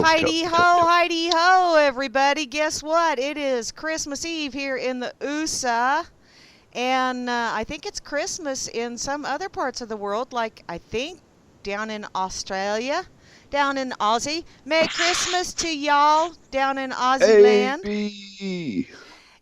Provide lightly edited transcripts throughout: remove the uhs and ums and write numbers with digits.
Heidi ho, everybody. Guess what? It is Christmas Eve here in the USA. And I think it's Christmas in some other parts of the world, like I think down in Australia, down in Aussie. Merry Christmas to y'all down in Aussie land. B.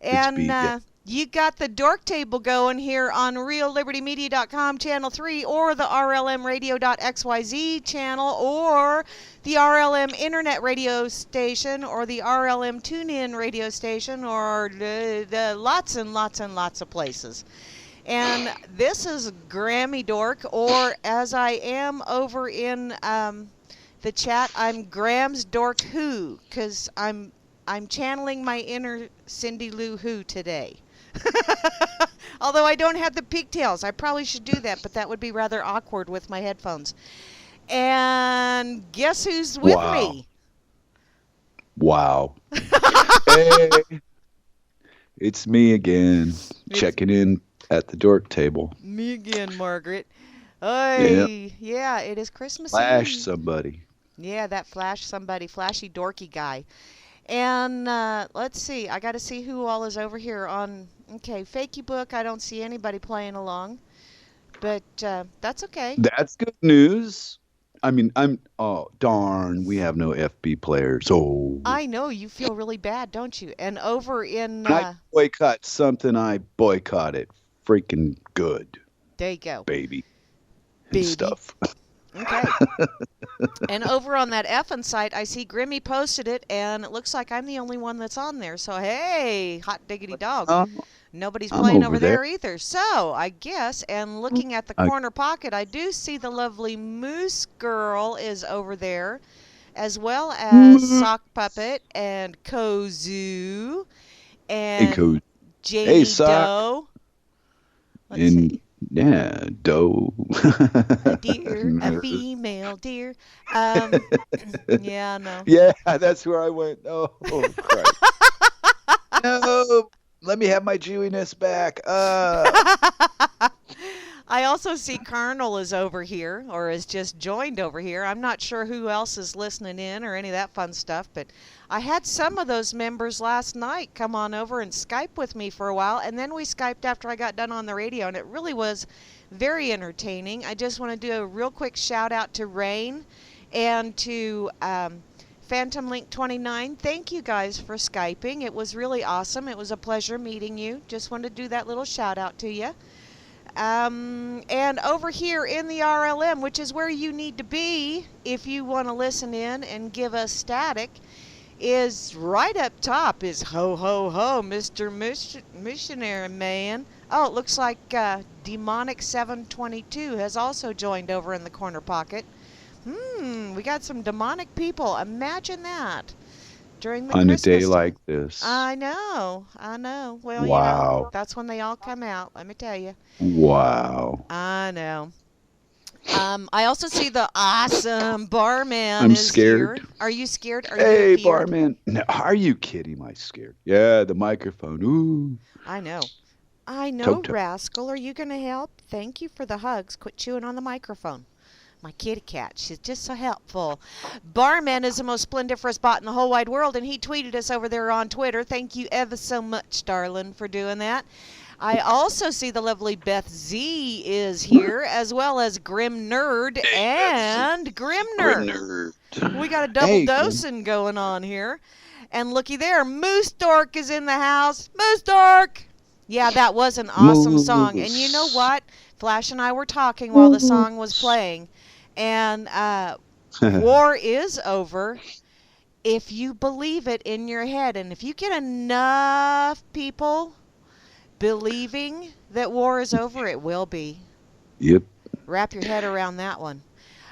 It's And B. Yeah. you got the Dork Table going here on reallibertymedia.com channel 3 or the rlmradio.xyz channel or the RLM internet radio station or the RLM TuneIn radio station or the lots and lots and lots of places. And this is Grammy Dork, or as I am over in the chat, I'm Grams Dork Who, because I'm channeling my inner Cindy Lou Who today. Although I don't have the pigtails. I probably should do that, but that would be rather awkward with my headphones. And guess who's with me? Wow. Hey, it's me again, checking in at the Dork Table. Me again, Margaret. Hey, yeah, it is Christmas Flash Eve. somebody. Yeah, that flash somebody, flashy dorky guy. And let's see, I got to see who all is over here on, okay, Fakey Book. I don't see anybody playing along, but that's okay. That's good news. I mean, oh, darn, we have no FB players. Oh. I know, you feel really bad, don't you? And over in... I boycott something, I boycott it. Freaking good. There you go. Baby. And stuff. Okay. And over on that effing site, I see Grimmy posted it, and it looks like I'm the only one that's on there. So, hey, hot diggity dog. Nobody's playing over there either. So, I guess, and looking at the corner pocket, I do see the lovely Moose Girl is over there, as well as Sock Puppet and Kozu and Jamie Doe. Let's see. Yeah, doe. A deer, a female deer. Yeah, no. Yeah, that's where I went. Oh, Christ. No, let me have my Jewiness back. I also see Colonel is over here, or is just joined over here. I'm not sure who else is listening in or any of that fun stuff, but I had some of those members last night come on over and Skype with me for a while, and then we Skyped after I got done on the radio, and it really was very entertaining. I just want to do a real quick shout out to Rain and to Phantom Link 29. Thank you guys for Skyping. It was really awesome. It was a pleasure meeting you. Just wanted to do that little shout out to you. And over here in the RLM, which is where you need to be if you want to listen in and give us static, is right up top is Ho Ho Ho, Mr. Missionary Man. Oh, it looks like Demonic 722 has also joined over in the corner pocket. We got some demonic people. Imagine that. During the on Christmas a day like this. I know. Well, wow. You know, that's when they all come out, let me tell you. Wow. I know. I also see the awesome barman. I'm is scared. Here. Are you scared? Are hey, you barman. No, are you kidding? Am I scared? Yeah, the microphone. Ooh. I know, Toto. Rascal. Are you going to help? Thank you for the hugs. Quit chewing on the microphone. My kitty cat, she's just so helpful. Barman is the most splendiferous bot in the whole wide world, and he tweeted us over there on Twitter. Thank you ever so much, darling, for doing that. I also see the lovely Beth Z is here, as well as Grim Nerd and Grim Nerd. We got a double dosing going on here. And looky there, Moose Dork is in the house. Moose Dork! Yeah, that was an awesome song. And you know what? Flash and I were talking while the song was playing. And war is over if you believe it in your head. And if you get enough people believing that war is over, it will be. Yep. Wrap your head around that one.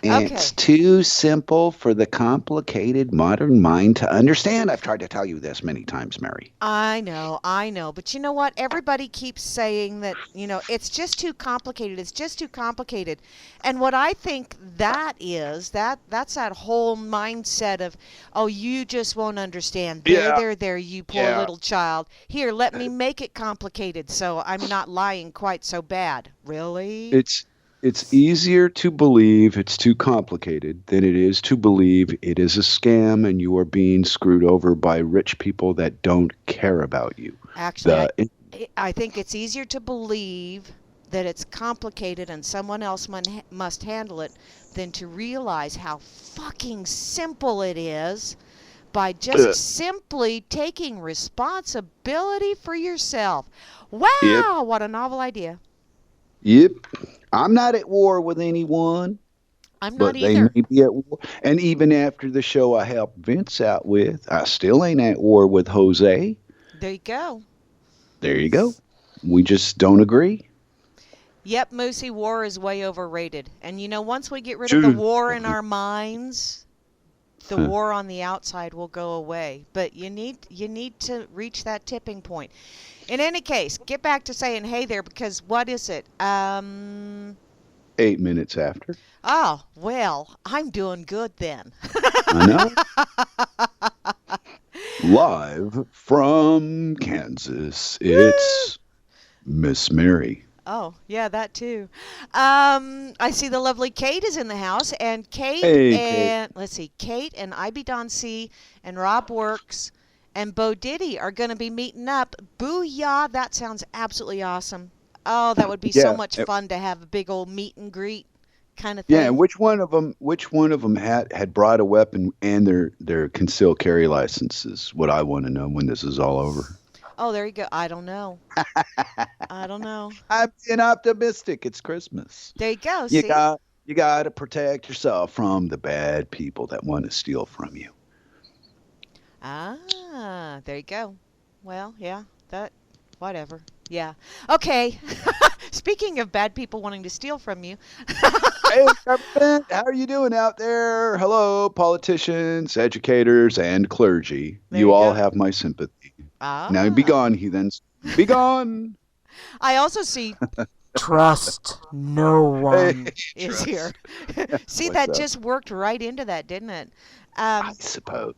It's too simple for the complicated modern mind to understand. I've tried to tell you this many times, Mary. I know. But you know what? Everybody keeps saying that, you know, it's just too complicated. It's just too complicated. And what I think that is, that's that whole mindset of, oh, you just won't understand. There, you poor little child. Here, let me make it complicated so I'm not lying quite so bad. Really? It's easier to believe it's too complicated than it is to believe it is a scam and you are being screwed over by rich people that don't care about you. Actually, The I think it's easier to believe that it's complicated and someone else must handle it than to realize how fucking simple it is by just simply taking responsibility for yourself. Yep, Wow, what a novel idea. yep. I'm not at war with anyone, I'm not but they either. may be at war. And even after the show I helped Vince out with, I still ain't at war with Jose. There you go. There you go. We just don't agree. Yep, Moosey, war is way overrated. And you know, once we get rid of the True. war in our minds, the war on the outside will go away. But you need to reach that tipping point. In any case, get back to saying hey there, because what is it? 8 minutes after. Oh, well, I'm doing good then. I know. Live from Kansas, it's Miss Mary. Oh, yeah, that too. I see the lovely Kate is in the house, and Kate Hey, Kate. and let's see, Kate and IB Don C and Rob Works and Bo Diddy are going to be meeting up. Booyah! That sounds absolutely awesome. Oh, that would be so Yeah. much fun to have a big old meet and greet kind of Yeah, thing. and which one of them? Which one of them had brought a weapon and their concealed carry licenses? What I want to know when this is all over. Oh, there you go. I don't know. I don't know. I'm being optimistic. It's Christmas. There you go. You See? got to protect yourself from the bad people that want to steal from you. Ah, there you go. Well, yeah, whatever. Yeah. Okay. Speaking of bad people wanting to steal from you. Hey, government, how are you doing out there? Hello, politicians, educators, and clergy. There You you all go. have my sympathy. Ah. Now be gone, heathens. Be gone. I also see Trust no one. is Trust. here. See, What's that up? just worked right into that, didn't it? I suppose.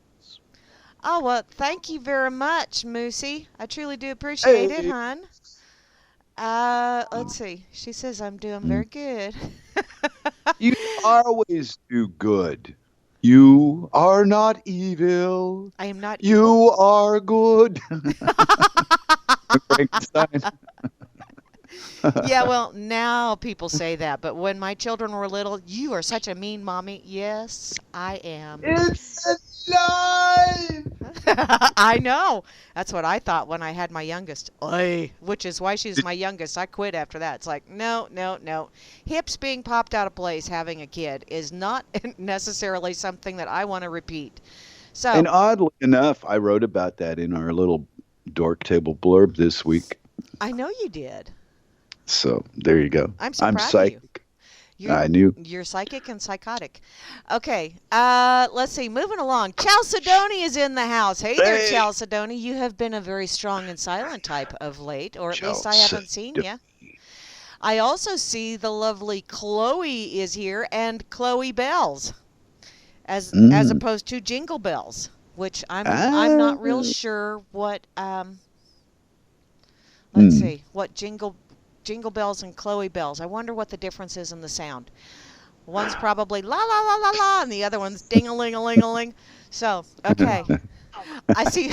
Oh, well, thank you very much, Moosey. I truly do appreciate it, Hey. hon. Let's see. She says I'm doing very good. You always do good. You are not evil. I am not You are good. Frankenstein. Yeah, well, now people say that, but when my children were little, you are such a mean mommy. Yes, I am. It's alive. I know. That's what I thought when I had my youngest. Oy, which is why she's my youngest. I quit after that. It's like, no, no, no. Hips being popped out of place having a kid is not necessarily something that I want to repeat. So, And oddly enough, I wrote about that in our little Dork Table blurb this week. I know you did. So there you go. I'm so I'm proud of you. psychic. You're, I knew. You're psychic and psychotic. Okay, let's see. Moving along. Chalcedony is in the house. Hey there, Hey. Chalcedony. You have been a very strong and silent type of late, or at least I haven't seen you. I also see the lovely Chloe is here, and Chloe Bells, as opposed to Jingle Bells, which I'm not real sure what. Let's see what Jingle Bells and Chloe Bells. I wonder what the difference is in the sound. One's probably la la la la la, and the other one's ding a ling a ling a ling. So okay, I see.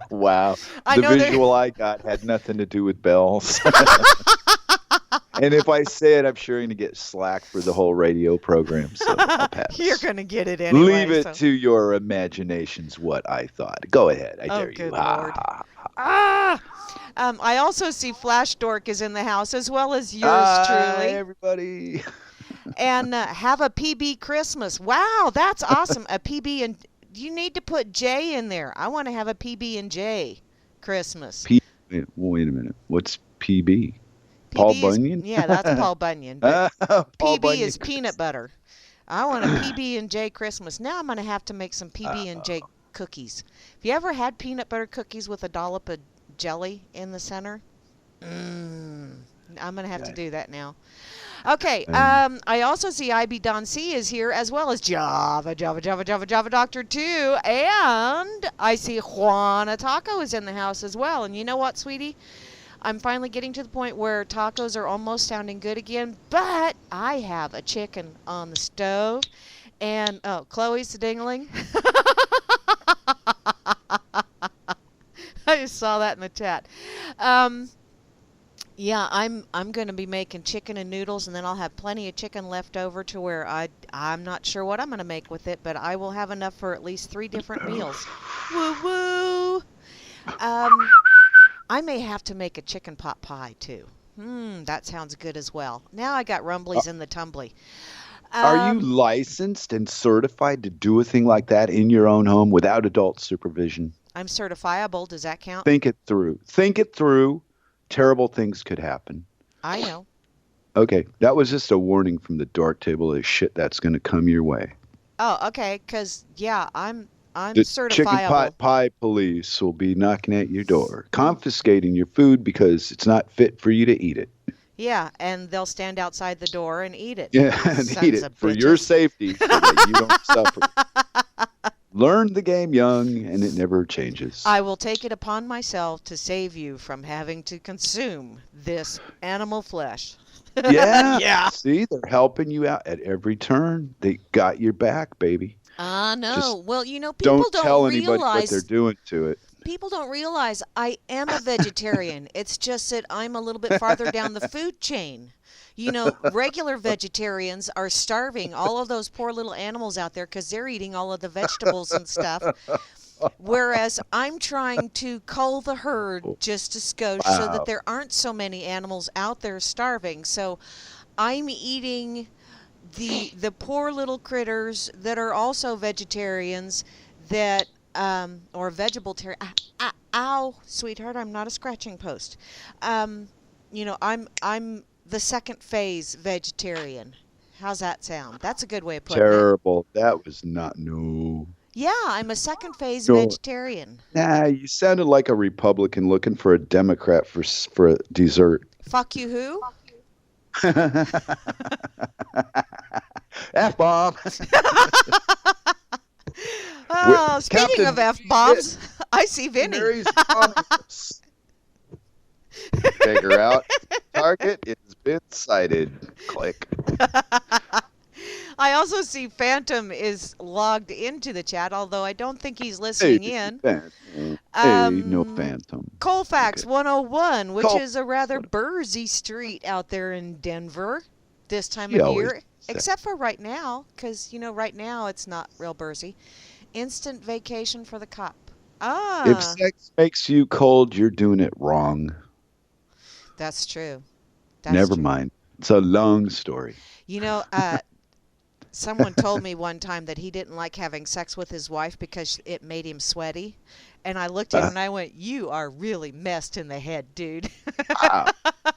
Wow. I The know there- visual I got had nothing to do with bells. And if I say it, I'm sure going to get slack for the whole radio program. So I'll pass. You're gonna get it anyway. Leave it so. to your imaginations what I thought. Go ahead. I Oh, dare you. good Ha, Lord. ha, ha. Ah! I also see Flash Dork is in the house, as well as yours Hi, truly. everybody. And have a PB Christmas. Wow, that's awesome. A PB, and you need to put J in there. I want to have a PB and J Christmas. Wait a minute. What's PB? Paul PB Bunyan? Yeah, that's Paul Bunyan. But Paul PB Bunyan is peanut butter. I want a PB and J Christmas. Now I'm going to have to make some PB and J cookies. Have you ever had peanut butter cookies with a dollop of jelly in the center? I'm going to have to do that now. Okay, I also see IB Don C is here, as well as Java Doctor 2, and I see Juana Taco is in the house as well. And you know what, sweetie? I'm finally getting to the point where tacos are almost sounding good again, but I have a chicken on the stove. And, oh, Chloe's the dingling. I just saw that in the chat. Yeah, I'm going to be making chicken and noodles, and then I'll have plenty of chicken left over to where I'm not sure what I'm going to make with it, but I will have enough for at least 3 different meals. Woo woo! I may have to make a chicken pot pie too. That sounds good as well. Now I got rumblies in the tumbly. Are you licensed and certified to do a thing like that in your own home without adult supervision? I'm certifiable. Does that count? Think it through. Think it through. Terrible things could happen. I know. Okay, that was just a warning from the Dork Table of shit that's going to come your way. Oh, okay. Because yeah, I'm The certifiable. chicken pot pie police will be knocking at your door, confiscating your food because it's not fit for you to eat it. Yeah, and they'll stand outside the door and eat it. Yeah, and Sons eat it of for your bitches. safety so that you don't suffer. Learn the game young, and it never changes. I will take it upon myself to save you from having to consume this animal flesh. Yeah. Yeah. See, they're helping you out at every turn. They got your back, baby. No. Just Well, people Don't tell anybody what realize they're doing to it. people don't realize I am a vegetarian. It's just that I'm a little bit farther down the food chain. Regular vegetarians are starving all of those poor little animals out there because they're eating all of the vegetables and stuff. Whereas I'm trying to cull the herd just a skosh so Wow. that there aren't so many animals out there starving. So I'm eating the poor little critters that are also vegetarians that or vegetarian. Ow, sweetheart, I'm not a scratching post. I'm the second phase vegetarian. How's that sound? That's a good way of putting it. Terrible. That was not no. Yeah, I'm a second phase No. vegetarian. Nah, you sounded like a Republican looking for a Democrat for a dessert. Fuck you who? F-bomb. Oh, speaking Captain of F-bombs, I see Vinny. Mary's promise. Figure out. Target has been sighted. Click. I also see Phantom is logged into the chat, although I don't think he's listening in. No Phantom. Colfax 101, which Col- is a rather bursy street out there in Denver this time You of always year, say. except for right now, because, right now it's not real bursy. Instant vacation for the cop. If sex makes you cold, you're doing it wrong. That's true. That's Never true. mind. It's a long story. Someone told me one time that he didn't like having sex with his wife because it made him sweaty. And I looked at him and I went, "You are really messed in the head, dude." Wow.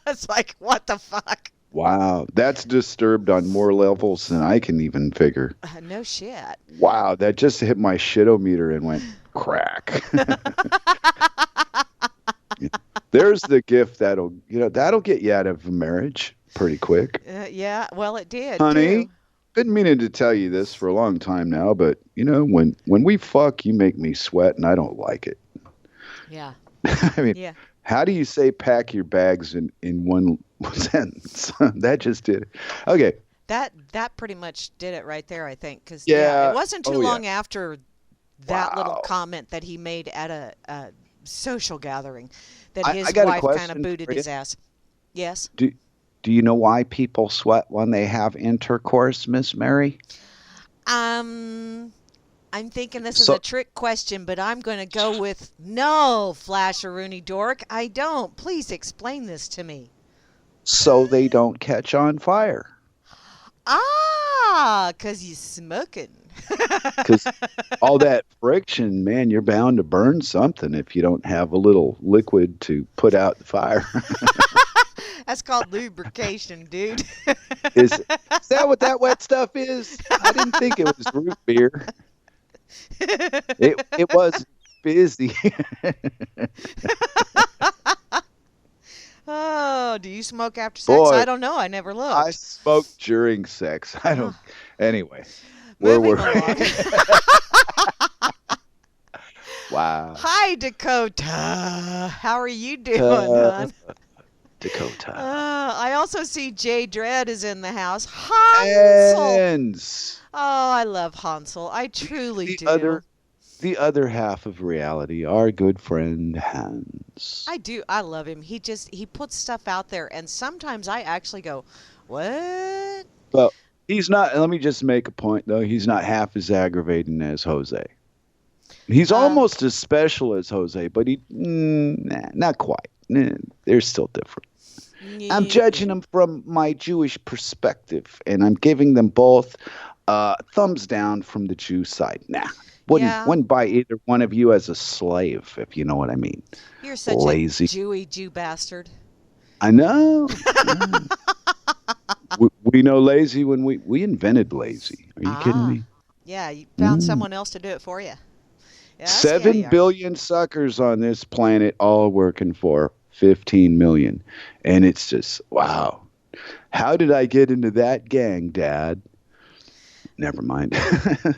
It's like, what the fuck? Wow. That's disturbed on more levels than I can even figure. No shit. Wow. That just hit my shitometer and went crack. There's the gift that'll get you out of a marriage pretty quick. Yeah, well, it did. Honey, too. been meaning to tell you this for a long time now, but when we fuck, you make me sweat and I don't like it. Yeah. I mean, Yeah. how do you say pack your bags in one sentence? That just did it. Okay. That pretty much did it right there, I think. Because Yeah. it wasn't too Oh, yeah. long after that little Wow. comment that he made at a social gathering that I his got a wife kind question of booted for you. his ass. Yes. Do you know why people sweat when they have intercourse, Miss Mary? I'm thinking this is So- a trick question, but I'm going to go with no, Flasheroony Dork. I don't. Please explain this to me. So they don't catch on fire. Because you're smoking. Because all that friction, man, you're bound to burn something if you don't have a little liquid to put out the fire. That's called lubrication, dude. Is that what that wet stuff is? I didn't think it was root beer. It was busy. Oh, do you smoke after sex? Boy, I don't know. I never looked. I smoked during sex. I don't. Anyway, where Moving were we? along. Wow. Hi, Dakota. How are you doing, Uh, hon? Dakota. I also see Jay Dredd is in the house. Hansel. And Oh, I love Hansel. I truly the do. other half of reality, our good friend Hans. I do. I love him. He puts stuff out there, and sometimes I actually go, "What?" Well, he's not. Let me just make a point, though. He's not half as aggravating as Jose. He's Uh, almost as special as Jose, but not quite. They're still different. I'm judging them from my Jewish perspective, and I'm giving them both thumbs down from the Jew side. Nah, Yeah, wouldn't buy either one of you as a slave, if you know what I mean. you're such Lazy. a Jew bastard. I know. Yeah. we know lazy when we invented lazy. Are you kidding me? Yeah, you found someone else to do it for you. Yeah, that's 7 scary. billion suckers on this planet, all working for 15 million. And it's just, wow. How did I get into that gang, Dad? Never mind.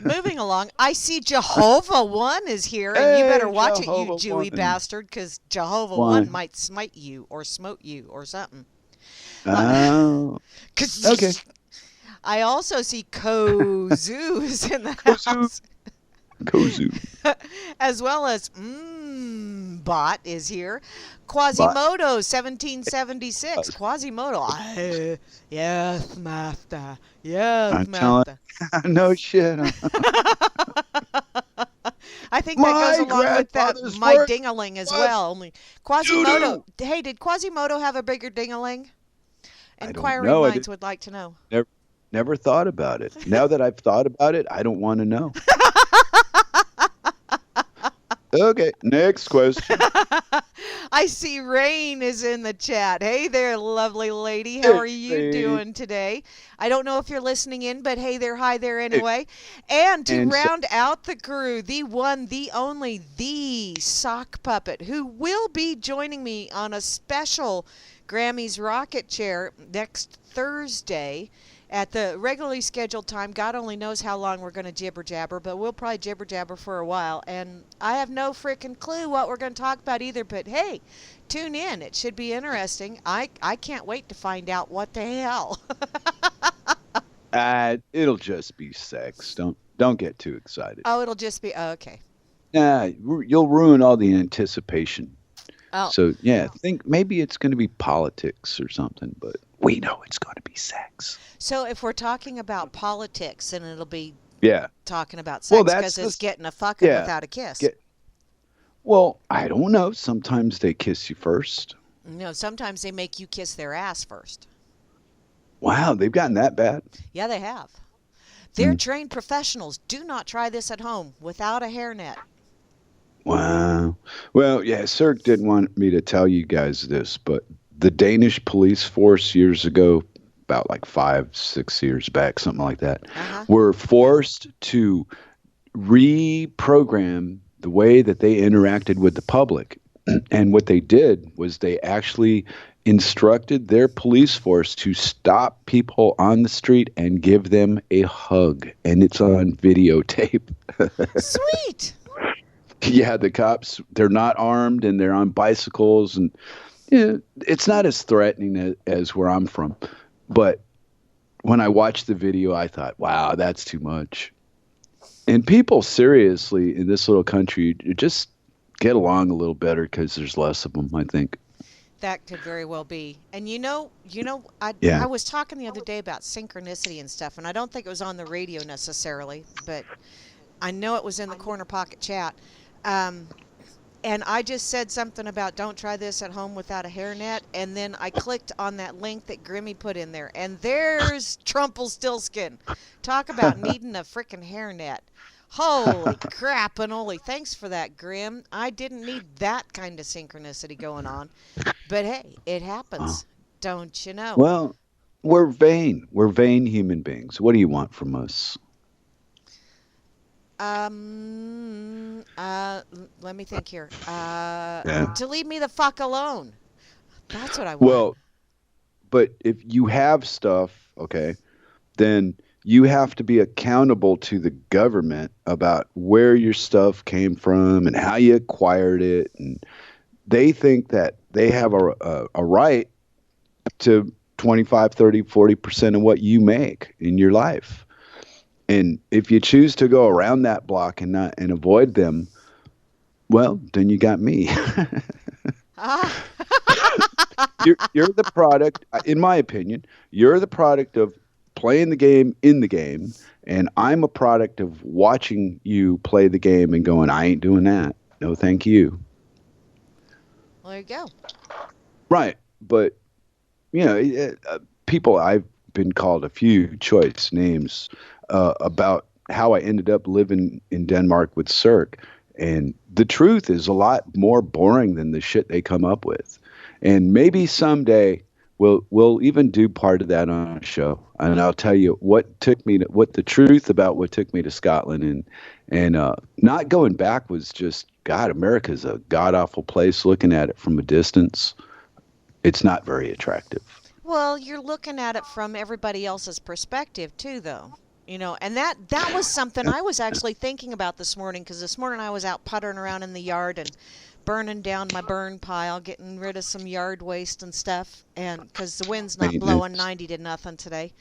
Moving along, I see Jehovah One is here, and you better watch it, you Jehovah Jewy One. bastard, because Jehovah Why? One might smite you or smote you or something. Oh, 'Cause okay. I also see Kozu is in the Kozu. house, Kozu. as well as Bot is here. Quasimodo 1776. Quasimodo. Yes, master. Yes, I'm telling- master. No shit. I think that My goes along with that grandfather's my work dingaling as was well. Only Quasimodo. Hey, did Quasimodo have a bigger dingaling? I don't Inquiring know. I minds would like to know. Never thought about it. Now that I've thought about it, I don't want to know. Okay, next question. I see Rain is in the chat. Hey there, lovely lady. How are you Rain. doing today? I don't know if you're listening in, but hey there, hi there anyway. And to And so- round out the crew, the one, the only, the sock puppet, who will be joining me on a special Grammy's Rocket Chair next Thursday at the regularly scheduled time. God only knows how long we're going to jibber jabber, but we'll probably jibber jabber for a while. And I have no freaking clue what we're going to talk about either, but hey, tune in. It should be interesting. I can't wait to find out what the hell. It'll just be sex. Don't get too excited. Oh, it'll just be, oh, okay. Nah, you'll ruin all the anticipation. Oh. So yeah, think maybe it's going to be politics or something, but we know it's going to be sex. So if we're talking about politics, then it'll be Yeah. talking about Well, sex that's because it's the- getting a fucking yeah, without a kiss. Well, I don't know. Sometimes they kiss you first. No, sometimes they make you kiss their ass first. Wow, they've gotten that bad. Yeah, they have. They're trained professionals. Do not try this at home without a hairnet. Wow. Well, yeah, Cirque didn't want me to tell you guys this, but the Danish police force years ago, about like 5-6 years back, something like that, were forced to reprogram the way that they interacted with the public. And what they did was they actually instructed their police force to stop people on the street and give them a hug. And it's on videotape. Sweet. Yeah, the cops, they're not armed and they're on bicycles. And yeah, it's not as threatening as where I'm from. But when I watched the video, I thought, wow, that's too much. And people seriously in this little country just get along a little better because there's less of them, I think. That could very well be. And I was talking the other day about synchronicity and stuff, and I don't think it was on the radio necessarily, but I know it was in the Corner Pocket chat. And I just said something about don't try this at home without a hairnet, and then I clicked on that link that Grimmy put in there, and there's Trumpelstiltskin. Talk about needing a frickin' hairnet. Holy crap, and holy thanks for that, Grim. I didn't need that kind of synchronicity going on. But hey, it happens. Don't you know? Well, we're vain. We're vain human beings. What do you want from us? Let me think here. To leave me the fuck alone. That's what I want. Well, but if you have stuff, okay, then you have to be accountable to the government about where your stuff came from and how you acquired it. And they think that they have a right to 25, 30, 40% of what you make in your life. And if you choose to go around that block and not and avoid them, well, then you got me. Ah. You're the product, in my opinion, you're the product of playing the game in the game, and I'm a product of watching you play the game and going, I ain't doing that. No, thank you. Well, there you go. Right. But, people, I've been called a few choice names about how I ended up living in Denmark with Cirque. And the truth is a lot more boring than the shit they come up with. And maybe someday we'll even do part of that on a show. And I'll tell you what the truth about what took me to Scotland, and not going back was just, God, America's a god-awful place. Looking at it from a distance, it's not very attractive. Well, you're looking at it from everybody else's perspective too, though. And that was something I was actually thinking about this morning, because this morning I was out puttering around in the yard and burning down my burn pile, getting rid of some yard waste and stuff, and because the wind's not blowing 90 to nothing today,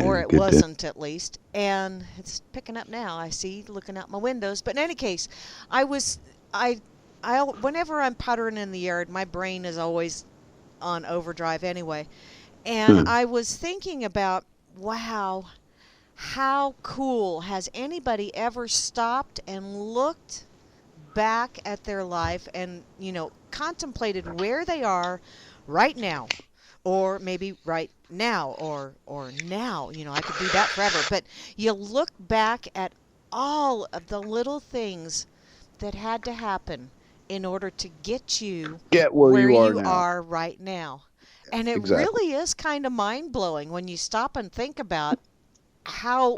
or it wasn't at least, and it's picking up now. I see, looking out my windows. But in any case, whenever I'm puttering in the yard, my brain is always on overdrive anyway, and I was thinking about, wow, how cool, has anybody ever stopped and looked back at their life and, contemplated where they are right now, or maybe right now, or now, I could do that forever. But you look back at all of the little things that had to happen in order to get you where you are right now. And it really is kind of mind-blowing when you stop and think about how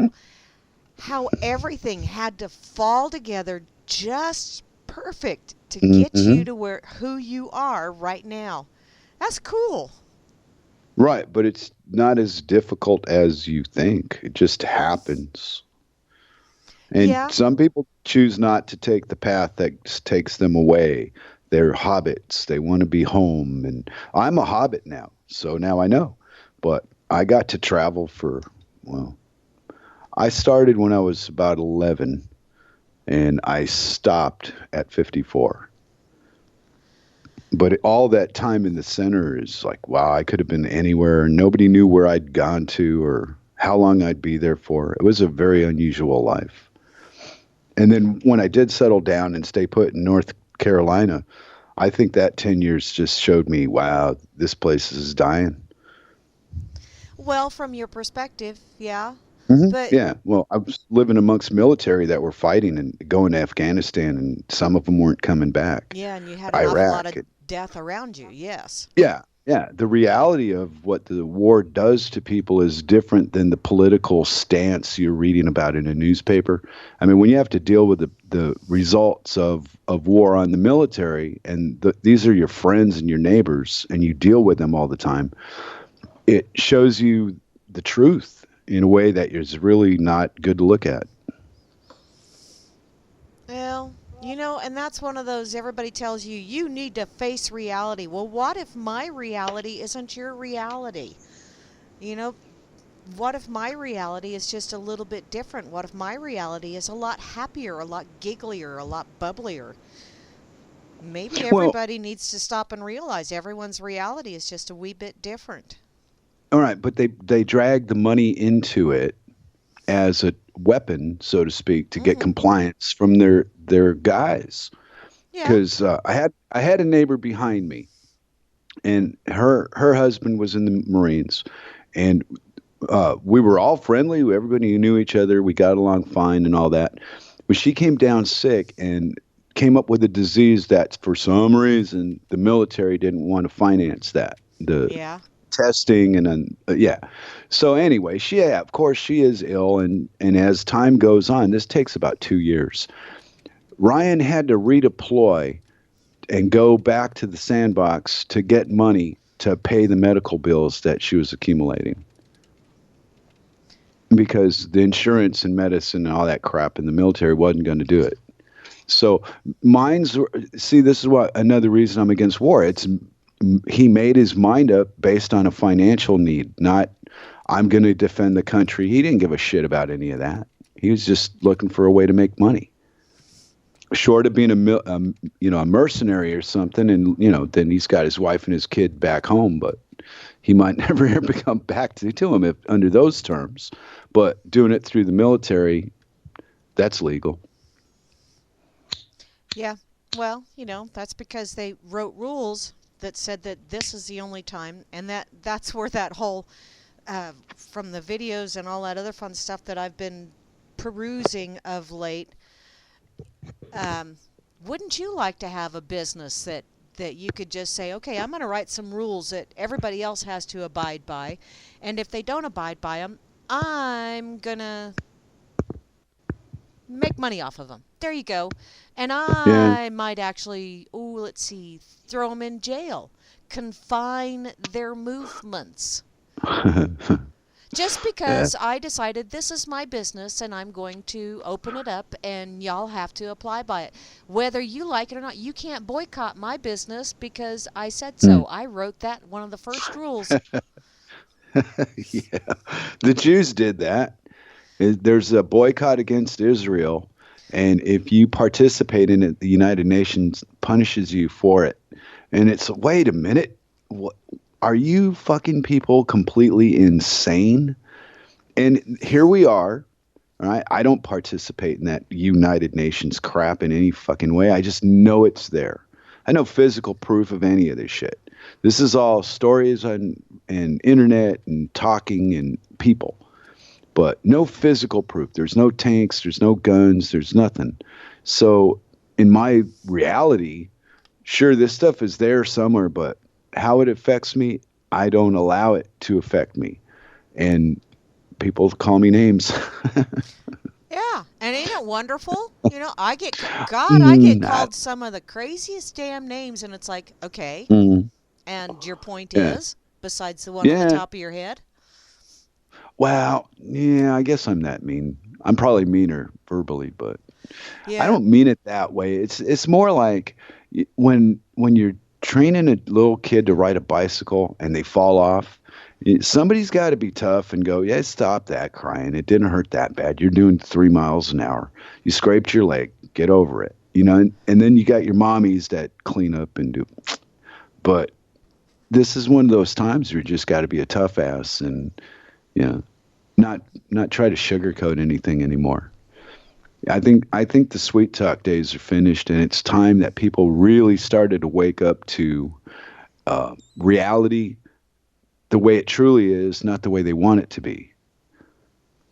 everything had to fall together just perfect to get you to who you are right now. That's cool. Right, but it's not as difficult as you think. It just happens. And some people choose not to take the path that takes them away. They're hobbits. They want to be home. And I'm a hobbit now, so now I know. But I got to travel I started when I was about 11, and I stopped at 54. But all that time in the center is like, wow, I could have been anywhere. Nobody knew where I'd gone to or how long I'd be there for. It was a very unusual life. And then when I did settle down and stay put in North Carolina, I think that 10 years just showed me, wow, this place is dying. Well, from your perspective, yeah. But yeah, well, I was living amongst military that were fighting and going to Afghanistan, and some of them weren't coming back. Yeah, and you had an awful lot of death around you, yes. Yeah. The reality of what the war does to people is different than the political stance you're reading about in a newspaper. I mean, when you have to deal with the results of war on the military, and these are your friends and your neighbors, and you deal with them all the time, it shows you the truth in a way that is really not good to look at. Well, and that's one of those, everybody tells you, you need to face reality. Well, what if my reality isn't your reality? What if my reality is just a little bit different? What if my reality is a lot happier, a lot gigglier, a lot bubblier? Maybe everybody needs to stop and realize everyone's reality is just a wee bit different. All right, but they drag the money into it as a weapon, so to speak, to get compliance from their guys. Because I had a neighbor behind me, and her husband was in the Marines, and we were all friendly. Everybody knew each other. We got along fine and all that. But she came down sick and came up with a disease that, for some reason, the military didn't want to finance that. Testing and so anyway, of course she is ill, and as time goes on, this takes about 2 years, Ryan had to redeploy and go back to the sandbox to get money to pay the medical bills that she was accumulating. because the insurance and medicine and all that crap in the military wasn't going to do it. So see, this is what another reason I'm against war. He made his mind up based on a financial need, not I'm going to defend the country. He didn't give a shit about any of that. He was just looking for a way to make money. Short of being a mercenary or something, and then he's got his wife and his kid back home, but he might never ever come back to him if under those terms. But doing it through the military, that's legal. Yeah, well, that's because they wrote rules that said that this is the only time, and that's where that whole, from the videos and all that other fun stuff that I've been perusing of late, wouldn't you like to have a business that you could just say, okay, I'm going to write some rules that everybody else has to abide by, and if they don't abide by them, I'm going to make money off of them. There you go. And I might actually, let's see, throw them in jail, confine their movements. Just because I decided this is my business and I'm going to open it up and y'all have to apply by it. Whether you like it or not, you can't boycott my business because I said so. I wrote that, one of the first rules. Yeah, the Jews did that. There's a boycott against Israel, and if you participate in it, the United Nations punishes you for it. And it's, wait a minute, what, are you fucking people completely insane? And here we are, all right? I don't participate in that United Nations crap in any fucking way. I just know it's there. I know physical proof of any of this shit. This is all stories and internet and talking and people. But no physical proof. There's no tanks, there's no guns, there's nothing. So in my reality, sure, this stuff is there somewhere, but how it affects me, I don't allow it to affect me. And people call me names. Yeah, and ain't it wonderful? I get called some of the craziest damn names, and it's like, okay, and your point is, besides the one on the top of your head? Well, yeah, I guess I'm that mean. I'm probably meaner verbally, but yeah. I don't mean it that way. It's more like when you're training a little kid to ride a bicycle and they fall off, somebody's got to be tough and go, yeah, stop that crying. It didn't hurt that bad. You're doing 3 miles an hour. You scraped your leg. Get over it. And then you got your mommies that clean up and do. But this is one of those times where you just got to be a tough ass and not try to sugarcoat anything anymore. I think the sweet talk days are finished, and it's time that people really started to wake up to reality, the way it truly is, not the way they want it to be.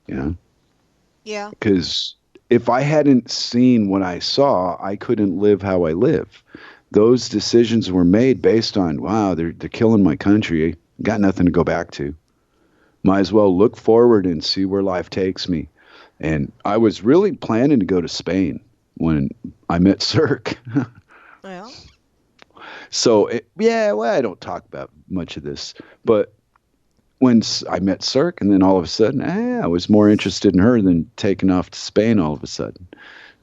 Yeah. Because if I hadn't seen what I saw, I couldn't live how I live. Those decisions were made based on, wow, they're killing my country. Got nothing to go back to. Might as well look forward and see where life takes me. And I was really planning to go to Spain when I met Cirque. Well. So, I don't talk about much of this. But when I met Cirque, and then all of a sudden, I was more interested in her than taking off to Spain all of a sudden.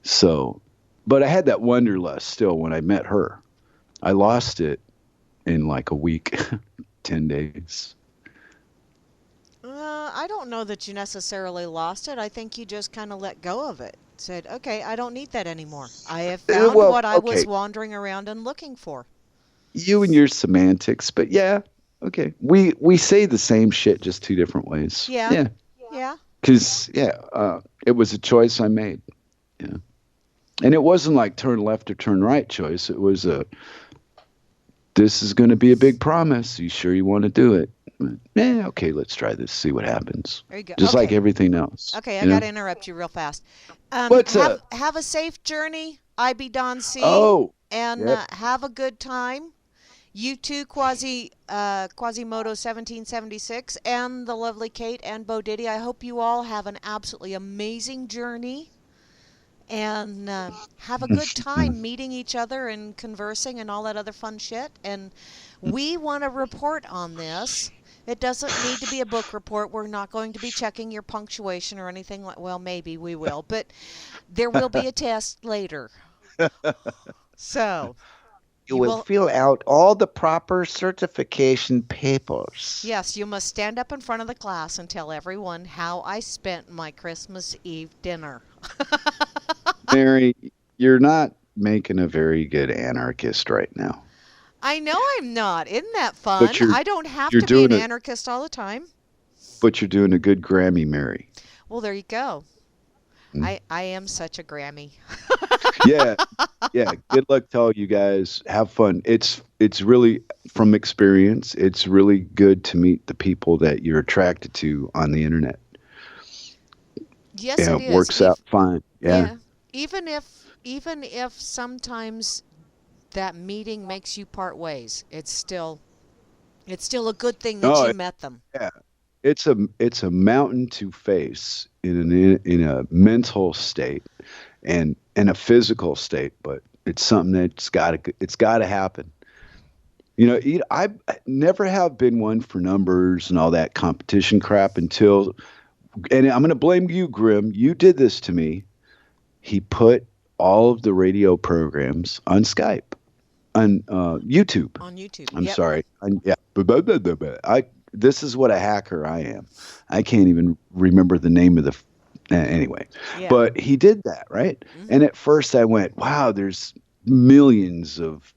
So, but I had that wanderlust still when I met her. I lost it in like a week, 10 days. I don't know that you necessarily lost it. I think you just kind of let go of it. Said, okay, I don't need that anymore. I have found what I was wandering around and looking for. You and your semantics, but yeah, okay. We say the same shit, just two different ways. Yeah. Because, it was a choice I made. Yeah. And it wasn't like turn left or turn right choice. It was this is going to be a big promise. You sure you want to do it? Okay, let's try this, see what happens. There you go. Just like everything else. Okay, I got to interrupt you real fast. What's up? Have a safe journey, IB Don C. Oh, and have a good time. You too, Quasimodo 1776, and the lovely Kate and Bo Diddy. I hope you all have an absolutely amazing journey. And have a good time meeting each other and conversing and all that other fun shit. And we want to report on this It doesn't need to be a book report. We're not going to be checking your punctuation or anything like. Well, maybe we will, but there will be a test later. So You you will will. fill out all the proper certification papers. Yes, you must stand up in front of the class and tell everyone how I spent my Christmas Eve dinner. Mary, you're not making a very good anarchist right now. I know I'm not. Isn't that But fun? I don't have you're to be an doing anarchist all the time. but you're doing a good Grammy, Mary. Well, there you go. Mm. I am such a Grammy. Yeah, yeah. Good luck to all you guys. Have fun. It's really from experience. It's really good to meet the people that you're attracted to on the internet. Yes, Yeah, it it is. works out fine. Yeah. Even if sometimes that meeting makes you part ways, it's still a good thing that Oh, you met them. yeah. It's a mountain to face in a mental state and in a physical state, but it's something that's got to happen. I never have been one for numbers and all that competition crap until, and I'm going to blame you, Grim. You did this to me. He put all of the radio programs on Skype, on YouTube. On YouTube. I'm Yep. sorry. Yeah. This is what a hacker I am. I can't even remember the name of anyway. Yeah. But he did that, right? And at first I went, wow, there's millions of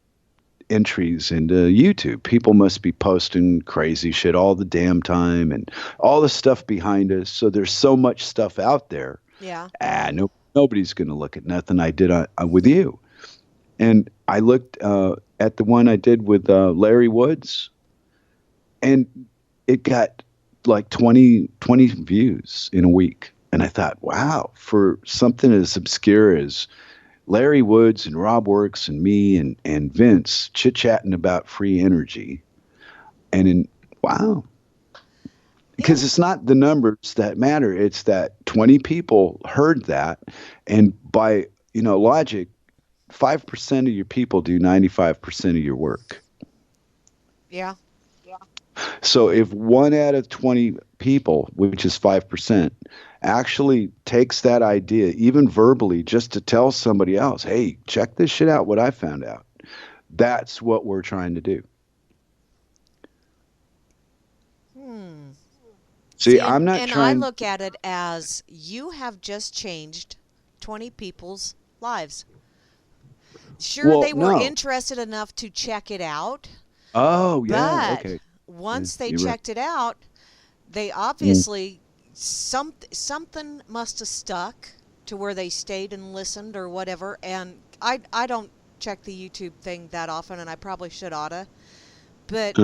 entries into YouTube. People must be posting crazy shit all the damn time and all the stuff behind us. So there's so much stuff out there. Yeah. Nobody's going to look at nothing I did with you. And I looked at the one I did with Larry Woods, and it got like 20 views in a week. And I thought, wow, for something as obscure as Larry Woods and Rob Works and me and Vince chit-chatting about free energy. Wow. Because it's not the numbers that matter. It's that 20 people heard that. And by, logic, 5% of your people do 95% of your work. Yeah. So if 1 out of 20 people, which is 5%, actually takes that idea, even verbally, just to tell somebody else, hey, check this shit out, what I found out. That's what we're trying to do. See, I'm not and trying. I look at it as you have just changed 20 people's lives. Sure, Well, they were no. interested enough to check it out, Oh, yeah, but okay. once they you're right. checked it out, they obviously something must have stuck to where they stayed and listened or whatever. And I don't check the YouTube thing that often, and I probably oughta. But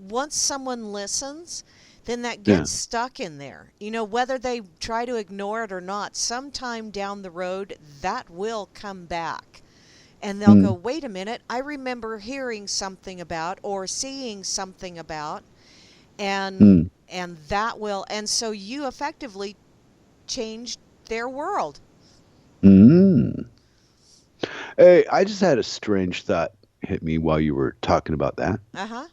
once someone listens, then that gets stuck in there. Whether they try to ignore it or not, sometime down the road, that will come back. And they'll go, wait a minute, I remember hearing something about or seeing something about, and that will, and so you effectively changed their world. Hey, I just had a strange thought hit me while you were talking about that. Uh-huh.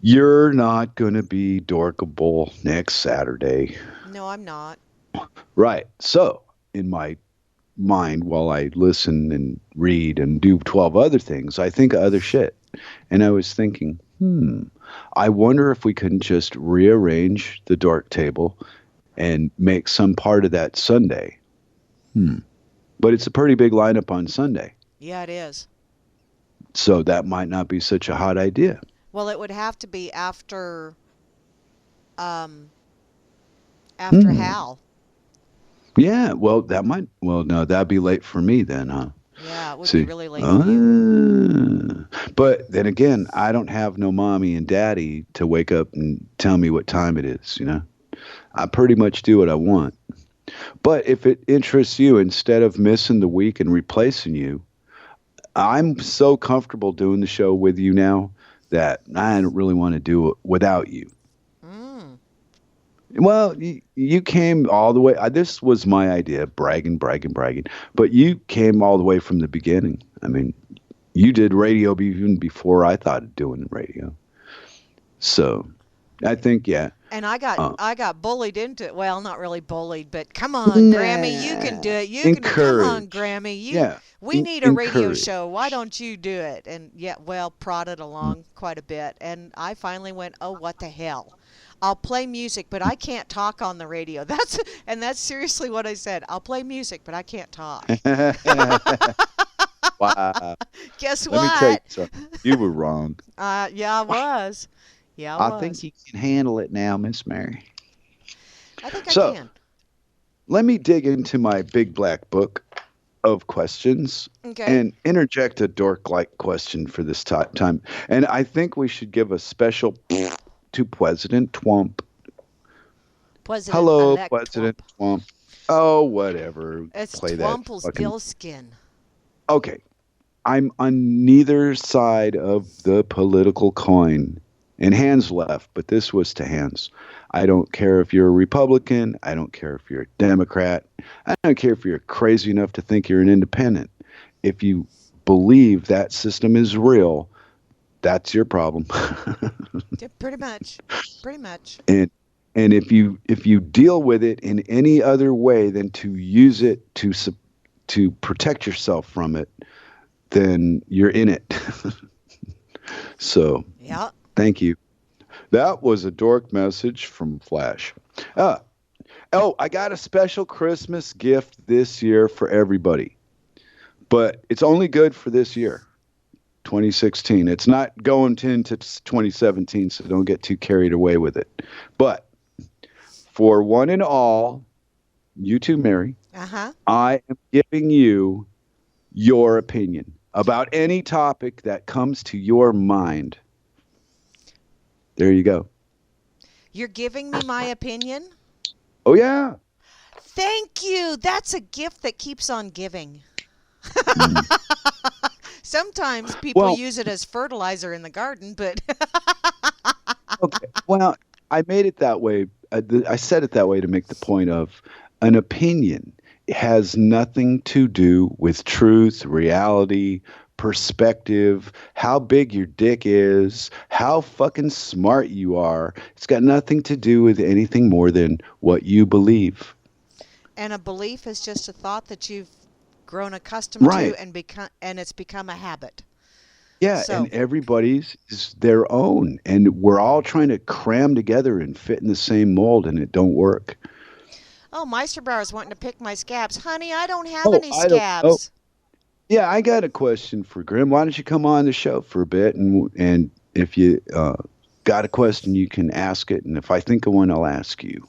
You're not going to be dorkable next Saturday. No, I'm not. Right. So, in my mind, while I listen and read and do 12 other things, I think of other shit. And I was thinking, I wonder if we couldn't just rearrange the Dork Table and make some part of that Sunday. But it's a pretty big lineup on Sunday. Yeah, it is. So that might not be such a hot idea. Well, it would have to be after Hal. Yeah, well, no, that'd be late for me then, huh? Yeah, it would be really late for you. But then again, I don't have no mommy and daddy to wake up and tell me what time it is, I pretty much do what I want. But if it interests you, instead of missing the week and replacing you, I'm so comfortable doing the show with you now that I don't really want to do it without you. Well, you came all the way. This was my idea, bragging. But you came all the way from the beginning. I mean, you did radio even before I thought of doing radio. So I think, yeah. And I got bullied into it. Well, not really bullied, but come on, Grammy, you can do it. You can come on, Grammy. We need a radio show. Why don't you do it? And prodded along quite a bit. And I finally went, oh, what the hell? I'll play music, but I can't talk on the radio. That's seriously what I said. I'll play music, but I can't talk. Wow. Guess Let me tell you something. You were wrong. Yeah, I was. Yeah, I was. I think you can handle it now, Miss Mary. I think I can. Let me dig into my big black book of questions and interject a dork-like question for this time. And I think we should give a special to President Twump. Hello, President Twump. Oh, whatever. It's Play Twampelstiltskin. Okay. I'm on neither side of the political coin. And Hans left, but this was to Hans. I don't care if you're a Republican. I don't care if you're a Democrat. I don't care if you're crazy enough to think you're an independent. If you believe that system is real, that's your problem. Yeah, pretty much. And if you deal with it in any other way than to use it to protect yourself from it, then you're in it. So, yeah. Thank you. That was a dork message from Flash. I got a special Christmas gift this year for everybody, but it's only good for this year, 2016. It's not going into 2017, so don't get too carried away with it. But for one and all, you too, Mary, I am giving you your opinion about any topic that comes to your mind. There you go. You're giving me my opinion? Oh, yeah. Thank you. That's a gift that keeps on giving. Sometimes people use it as fertilizer in the garden, but... Okay. Well, I made it that way. I said it that way to make the point of an opinion has nothing to do with truth, reality, perspective, how big your dick is, how fucking smart you are. It's got nothing to do with anything more than what you believe. And a belief is just a thought that you've grown accustomed to and it's become a habit. Yeah, and everybody's is their own, and we're all trying to cram together and fit in the same mold, and it don't work. Oh, Meisterbauer's wanting to pick my scabs. Honey, I don't have any scabs. Yeah, I got a question for Grim. Why don't you come on the show for a bit, and if you got a question, you can ask it, and if I think of one, I'll ask you.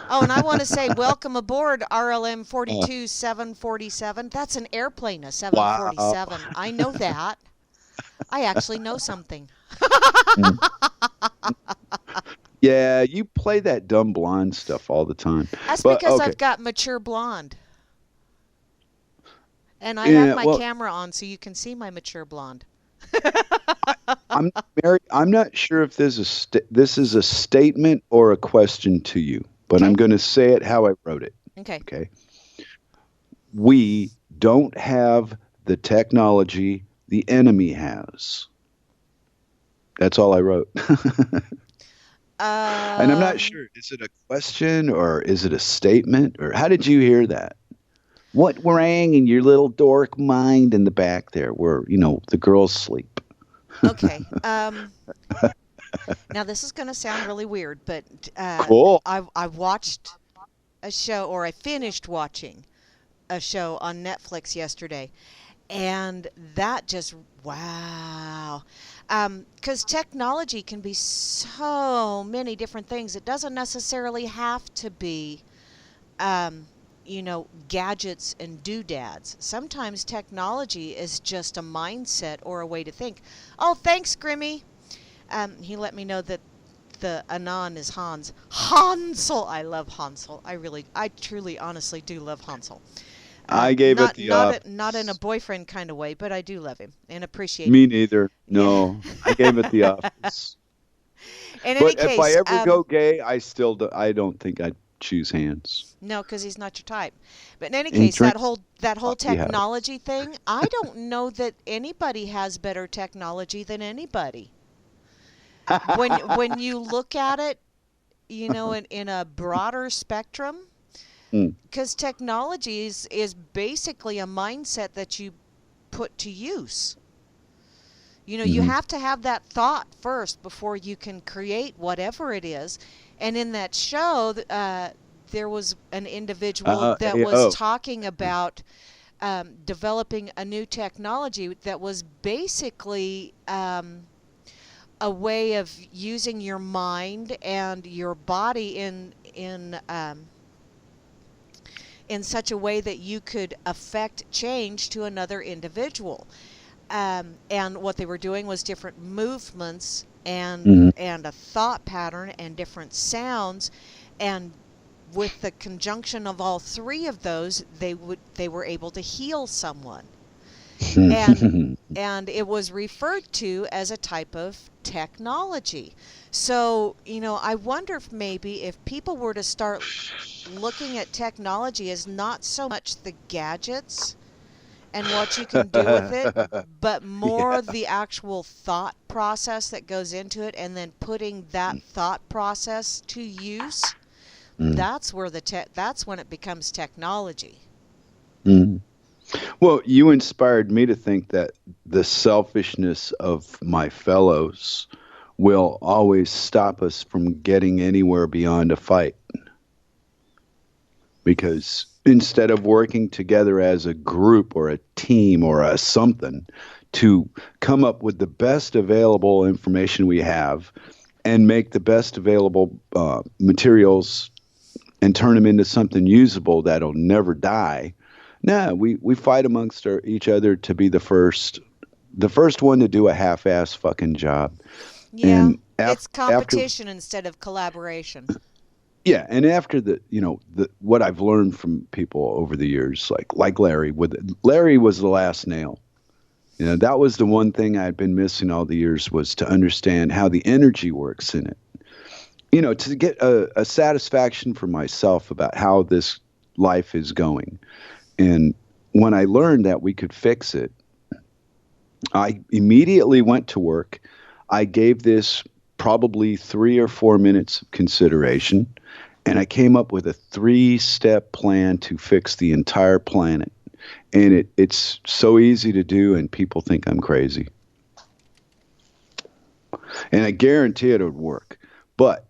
Oh, and I want to say welcome aboard RLM 42747. That's an airplane, a 747. Wow. I know that. I actually know something. Yeah, you play that dumb blonde stuff all the time. That's because I've got mature blonde. And I have my camera on so you can see my mature blonde. I'm not sure if this is a statement or a question to you, but I'm going to say it how I wrote it. Okay. We don't have the technology the enemy has. That's all I wrote. And I'm not sure. Is it a question or is it a statement? Or how did you hear that? What rang in your little dork mind in the back there where, the girls sleep? Okay. Now, this is going to sound really weird, but cool. I watched a show, or I finished watching a show on Netflix yesterday, and that just, wow. Because technology can be so many different things. It doesn't necessarily have to be, gadgets and doodads. Sometimes technology is just a mindset or a way to think. Oh, thanks, Grimmy. He let me know that the Anon is Hans. Hansel! I love Hansel. I truly, honestly do love Hansel. I gave it the office. Not in a boyfriend kind of way, but I do love him and appreciate him. Me neither. No, I gave it the office. In any case, if I ever go gay, I don't think I'd choose Hans. No, because he's not your type. But in any case, that whole technology thing, I don't know that anybody has better technology than anybody. when you look at it, in a broader spectrum, Mm. because technology is basically a mindset that you put to use. You Mhm. have to have that thought first before you can create whatever it is. And in that show, there was an individual that was Oh. talking about developing a new technology that was basically a way of using your mind and your body in such a way that you could affect change to another individual. And what they were doing was different movements and Mhm. and a thought pattern and different sounds, and with the conjunction of all three of those, they were able to heal someone. and and it was referred to as a type of technology. So, I wonder if maybe if people were to start looking at technology as not so much the gadgets and what you can do with it, but more Yeah. the actual thought process that goes into it, and then putting that thought process to use, Mm. that's when it becomes technology. Mm. Well, you inspired me to think that the selfishness of my fellows will always stop us from getting anywhere beyond a fight. Because instead of working together as a group or a team or a something to come up with the best available information we have and make the best available materials and turn them into something usable that'll never die. Nah, we fight amongst each other to be the first one to do a half-ass fucking job. Yeah, And it's after competition instead of collaboration. yeah, and after the what I've learned from people over the years, like Larry was the last nail. That was the one thing I'd been missing all the years, was to understand how the energy works in it. To get a satisfaction for myself about how this life is going. And when I learned that we could fix it, I immediately went to work. I gave this probably 3 or 4 minutes of consideration, and I came up with a 3-step plan to fix the entire planet. And it's so easy to do, and people think I'm crazy. And I guarantee it would work. But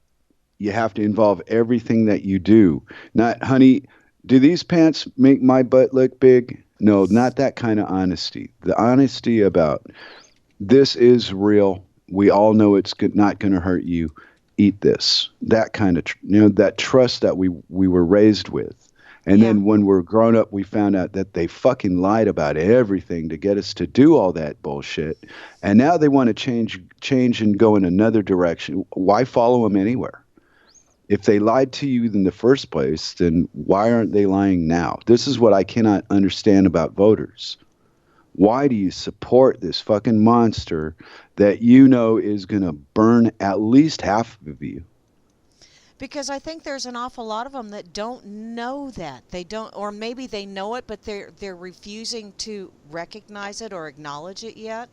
you have to involve everything that you do. Not, honey, do these pants make my butt look big? No, not that kind of honesty. The honesty about this is real. We all know it's not going to hurt you. Eat this. That kind of, that trust that we were raised with. And Yeah. then when we're grown up, we found out that they fucking lied about everything to get us to do all that bullshit. And now they want to change and go in another direction. Why follow them anywhere? If they lied to you in the first place, then why aren't they lying now? This is what I cannot understand about voters. Why do you support this fucking monster that is going to burn at least half of you? Because I think there's an awful lot of them that don't know that. They don't, or maybe they know it, but they're refusing to recognize it or acknowledge it yet.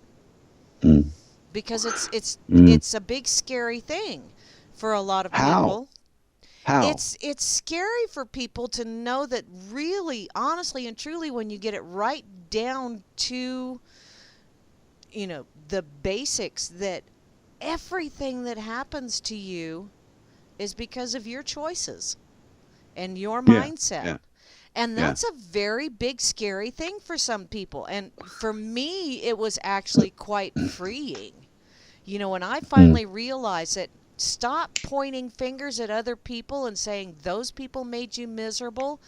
Mm. Because it's Mm. it's a big scary thing for a lot of How? people. How? It's scary for people to know that, really, honestly and truly, when you get it right down to, the basics, that everything that happens to you is because of your choices and your Yeah. mindset. Yeah. And Yeah. that's a very big, scary thing for some people. And for me, it was actually quite freeing. When I Mm. finally realized that, stop pointing fingers at other people and saying those people made you miserable.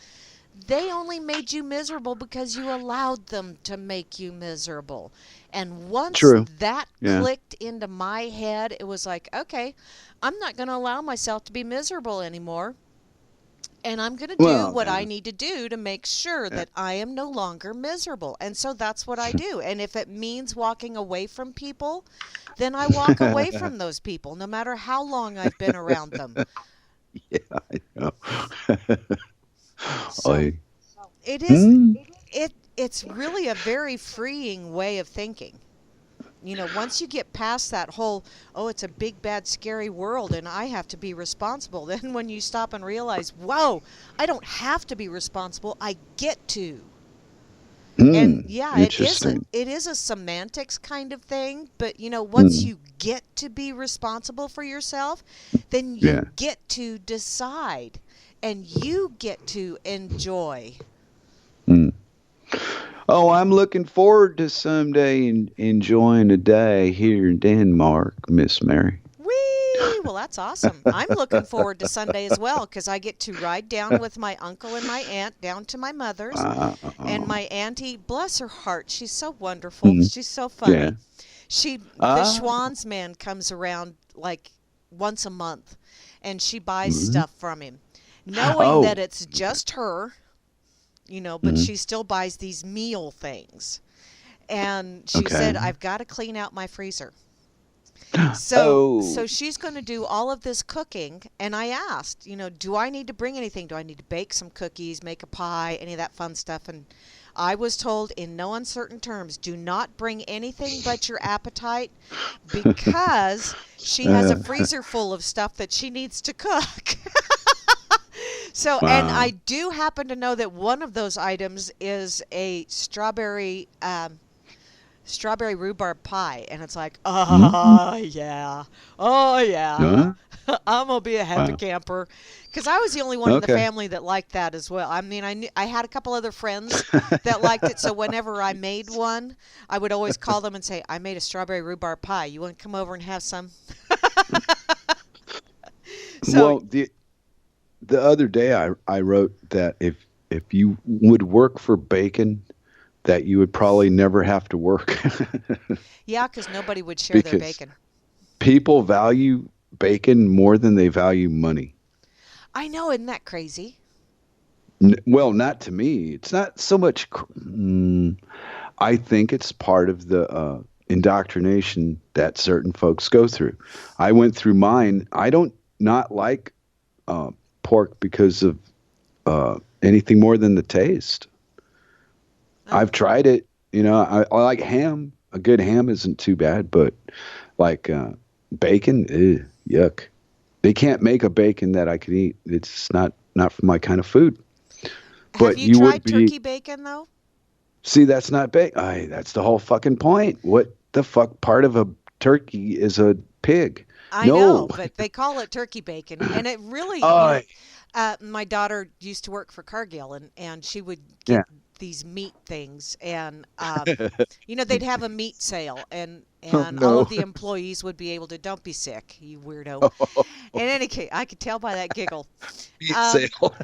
They only made you miserable because you allowed them to make you miserable. And once True. that Yeah. clicked into my head, it was like, okay, I'm not going to allow myself to be miserable anymore. And I'm going to do Well, what I yeah. need to do to make sure Yeah. that I am no longer miserable. And so that's what I do. And if it means walking away from people, then I walk away from those people, no matter how long I've been around them. Yeah, I know. So I, it is hmm? it's really a very freeing way of thinking. once you get past that whole, oh, it's a big, bad, scary world and I have to be responsible, then when you stop and realize, whoa, I don't have to be responsible, I get to. And yeah, it is a semantics kind of thing, but once you get to be responsible for yourself, then you get to decide and you get to enjoy. Oh, I'm looking forward to someday enjoying a day here in Denmark, Miss Mary. Whee! Well, that's awesome. I'm looking forward to Sunday as well because I get to ride down with my uncle and my aunt down to my mother's. And my auntie, bless her heart, she's so wonderful. She's so funny. Yeah. The Schwann's man comes around like once a month, and she buys stuff from him, knowing that it's just her. But she still buys these meal things. And she said, I've got to clean out my freezer. So she's going to do all of this cooking. And I asked, do I need to bring anything? Do I need to bake some cookies, make a pie, any of that fun stuff? And I was told in no uncertain terms, do not bring anything but your appetite because she has a freezer full of stuff that she needs to cook. So, and I do happen to know that one of those items is a strawberry rhubarb pie, and it's like, yeah, I'm gonna be a happy camper, because I was the only one in the family that liked that as well. I mean, I had a couple other friends that liked it, so whenever I made one, I would always call them and say, I made a strawberry rhubarb pie. You want to come over and have some? Well, the other day I wrote that if you would work for bacon, that you would probably never have to work. Yeah, because nobody would share their bacon. People value bacon more than they value money. I know, isn't that crazy? Well, not to me. It's not so much. I think it's part of the indoctrination that certain folks go through. I went through mine. I don't not like pork because of anything more than the taste. I've tried it. I like ham. A good ham isn't too bad, but like bacon, yuck. They can't make a bacon that I could eat. It's not for my kind of food. Have you tried turkey bacon though? See, that's not bacon. That's the whole fucking point. What the fuck part of a turkey is a pig? I know, but they call it turkey bacon, and it really. My daughter used to work for Cargill, and she would get these meat things, and they'd have a meat sale, and all of the employees would be able to. Don't be sick, you weirdo. In any case, I could tell by that giggle. Meat sale.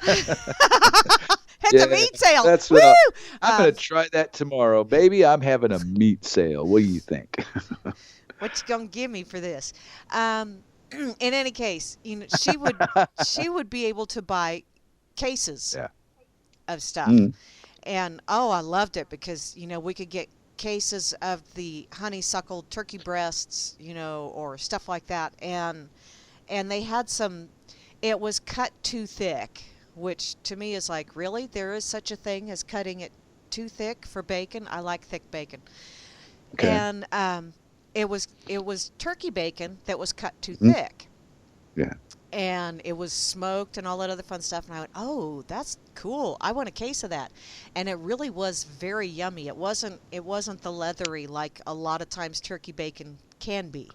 It's a meat sale. That's what I'm gonna try that tomorrow, baby. I'm having a meat sale. What do you think? What you gonna give me for this? In any case, she would be able to buy cases of stuff, and I loved it because we could get cases of the honeysuckle turkey breasts, or stuff like that, and they had some. It was cut too thick, which to me is like, really, there is such a thing as cutting it too thick for bacon. I like thick bacon, and It was turkey bacon that was cut too thick. Yeah. And it was smoked and all that other fun stuff. And I went, oh, that's cool. I want a case of that. And it really was very yummy. It wasn't the leathery like a lot of times turkey bacon can be,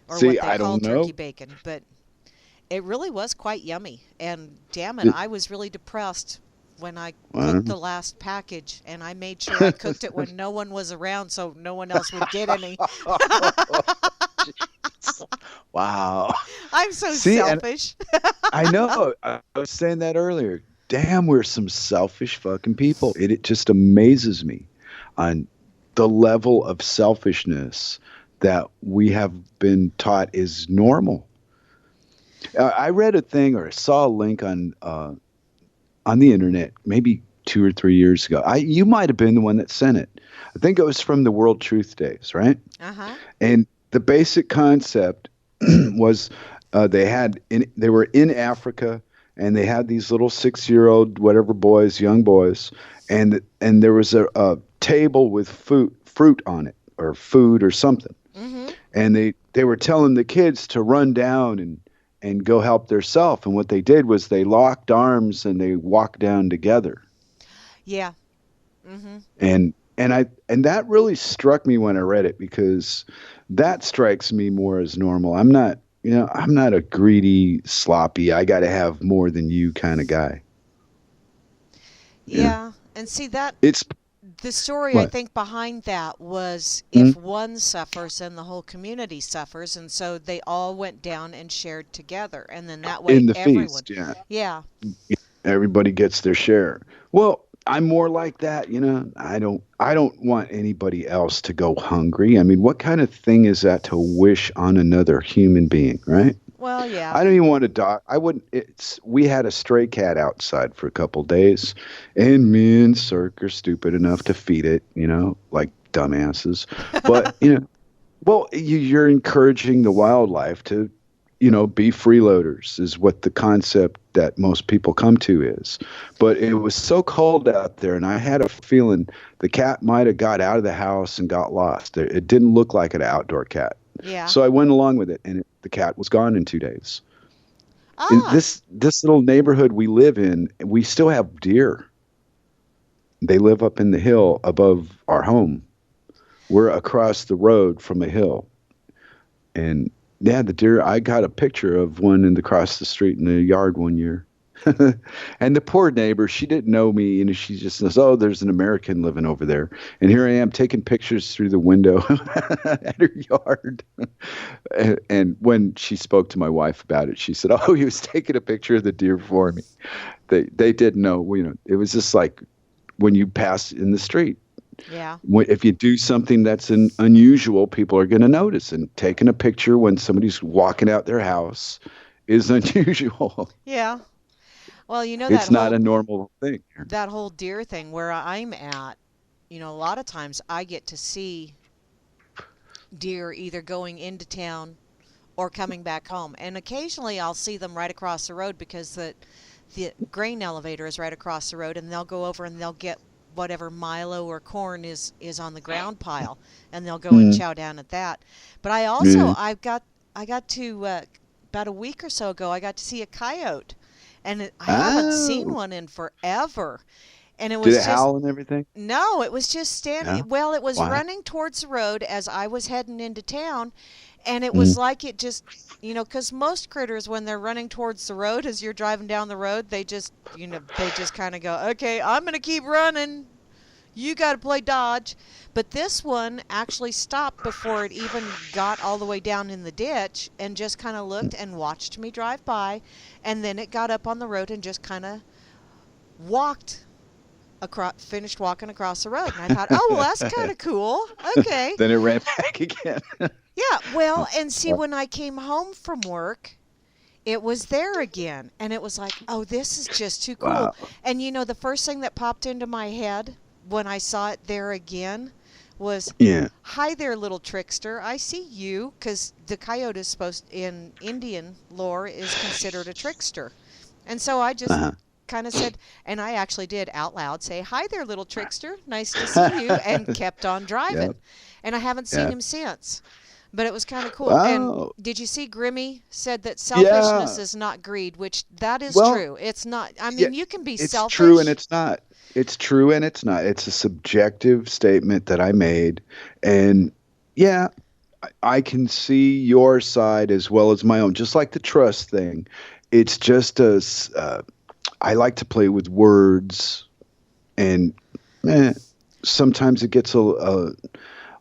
or what they call turkey bacon. But it really was quite yummy. And damn it, I was really depressed when I cooked the last package, and I made sure I cooked it when no one was around so no one else would get any. Wow. I'm so selfish. I know. I was saying that earlier. Damn, we're some selfish fucking people. It just amazes me on the level of selfishness that we have been taught is normal. I read a thing or saw a link on the internet maybe 2 or 3 years ago. You might have been the one that sent it. I think it was from the World Truth Days, right? Uh-huh. And the basic concept was they were in Africa, and they had these little 6-year-old whatever boys, young boys, and there was a table with fruit on it, or food or something. Mm-hmm. And they were telling the kids to run down and go help theirself. And what they did was they locked arms and they walked down together. Yeah. Mm-hmm. And that really struck me when I read it, because that strikes me more as normal. I'm not a greedy, sloppy, I got to have more than you kind of guy. Yeah. And see that It's the story I what? think behind that was if one suffers, then the whole community suffers, and so they all went down and shared together, and then that way In the everyone. feast, yeah. Yeah. Everybody gets their share. Well, I'm more like that, I don't want anybody else to go hungry. I mean, what kind of thing is that to wish on another human being, right? Well, yeah. I don't even want to die. I wouldn't. We had a stray cat outside for a couple days, and me and Cirque are stupid enough to feed it, like dumbasses. But well, you're encouraging the wildlife to, be freeloaders is what the concept that most people come to is. But it was so cold out there, and I had a feeling the cat might have got out of the house and got lost. It didn't look like an outdoor cat. Yeah. So I went along with it, and the cat was gone in 2 days. In Ah. this little neighborhood we live in, we still have deer. They live up in the hill above our home. We're across the road from a hill. And yeah, the deer, I got a picture of one across the street in the yard one year. And the poor neighbor, she didn't know me, and she just says, "Oh, there's an American living over there." And here I am taking pictures through the window at her yard. And when she spoke to my wife about it, she said, "Oh, he was taking a picture of the deer for me." They didn't know, it was just like when you pass in the street. Yeah. If you do something that's unusual, people are going to notice. And taking a picture when somebody's walking out their house is unusual. Yeah. Well, It's not a normal thing. that whole deer thing where I'm at, a lot of times I get to see deer either going into town or coming back home. And occasionally I'll see them right across the road because the grain elevator is right across the road, and they'll go over and they'll get whatever milo or corn is on the ground pile, and they'll go and chow down at that. But I also I got to about a week or so ago I got to see a coyote. And I haven't seen one in forever. And it was Did it just howl and everything? No, it was just standing. No? Well, it was Why? running towards the road as I was heading into town, and it was like it just, because most critters when they're running towards the road as you're driving down the road, they just, they just kind of go, "Okay, I'm going to keep running. You got to play dodge." But this one actually stopped before it even got all the way down in the ditch and just kind of looked and watched me drive by. And then it got up on the road and just kind of finished walking across the road. And I thought, oh, well, that's kind of cool. Okay. Then it ran back again. Yeah, well, and see, when I came home from work, it was there again. And it was like, oh, this is just too cool. Wow. And, the first thing that popped into my head when I saw it there again was, Yeah. "Hi there, little trickster. I see you," because the coyote is in Indian lore is considered a trickster. And so I just kind of said, and I actually did out loud say, "Hi there, little trickster. Nice to see you," and kept on driving. Yep. And I haven't seen him since. But it was kind of cool. Wow. And did you see Grimmy said that selfishness is not greed, which that is true. It's not. I mean, you can be selfish. It's true and it's not. It's true and it's not. It's a subjective statement that I made. And yeah, I can see your side as well as my own, just like the trust thing. It's just I like to play with words, and sometimes it gets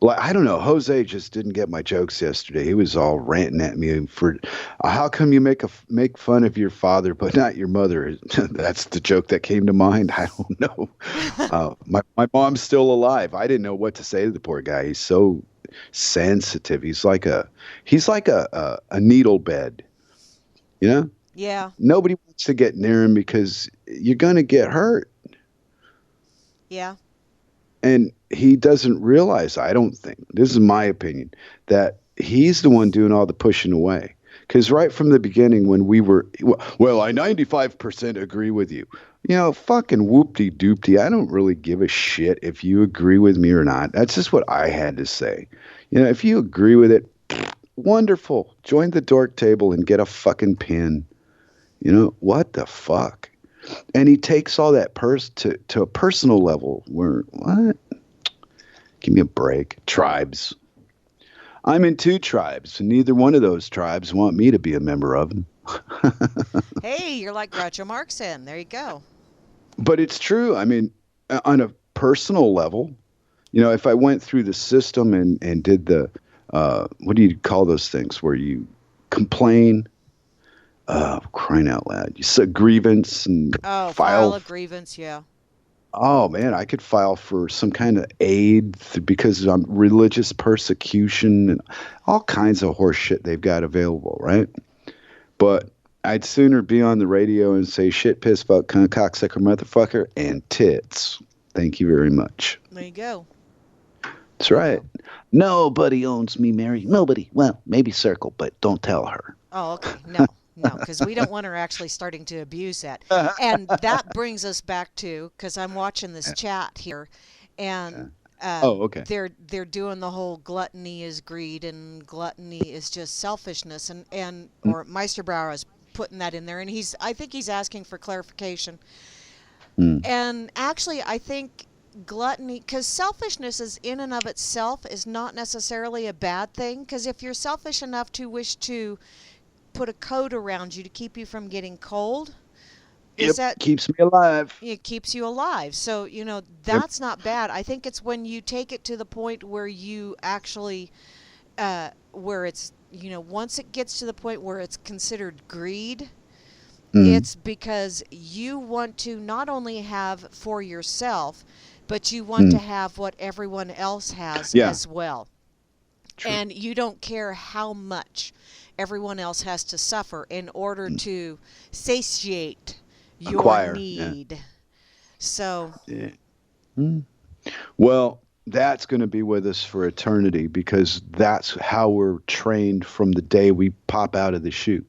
like, I don't know. Jose just didn't get my jokes yesterday. He was all ranting at me for, "How come you make fun of your father but not your mother?" That's the joke that came to mind. I don't know. My mom's still alive. I didn't know what to say to the poor guy. He's so sensitive. He's like a needle bed. Yeah. Nobody wants to get near him because you're gonna get hurt. Yeah. And he doesn't realize, I don't think, this is my opinion, that he's the one doing all the pushing away. Because right from the beginning when we were, well, I 95% agree with you. Fucking whoop-de-doop-de. I don't really give a shit if you agree with me or not. That's just what I had to say. If you agree with it, wonderful. Join the dork table and get a fucking pin. What the fuck? And he takes all that to a personal level where, what? Give me a break. Tribes. I'm in 2 tribes, and neither one of those tribes want me to be a member of them. Hey, you're like Groucho Marx then. There you go. But it's true. I mean, on a personal level, if I went through the system and did the, what do you call those things where you complain? Crying out loud. You said grievance and file a grievance, yeah. Oh, man, I could file for some kind of aid because of religious persecution and all kinds of horse shit they've got available, right? But I'd sooner be on the radio and say shit, piss, fuck, cunt, cocksucker, motherfucker, and tits. Thank you very much. There you go. That's right. Nobody owns me, Mary. Nobody. Well, maybe Circle, but don't tell her. Oh, okay. No, because we don't want her actually starting to abuse that. And that brings us back to, because I'm watching this chat here, and okay. They're doing the whole gluttony is greed and gluttony is just selfishness, and or Meisterbauer is putting that in there, and I think he's asking for clarification. And actually, I think gluttony, because selfishness is in and of itself is not necessarily a bad thing, because if you're selfish enough to wish to put a coat around you to keep you from getting cold, that keeps me alive. It keeps you alive. So, that's not bad. I think it's when you take it to the point where you actually, where it's, once it gets to the point where it's considered greed, it's because you want to not only have for yourself, but you want to have what everyone else has as well. True. And you don't care how much everyone else has to suffer in order to satiate your need. Yeah. So. Yeah. Well, that's going to be with us for eternity because that's how we're trained from the day we pop out of the chute.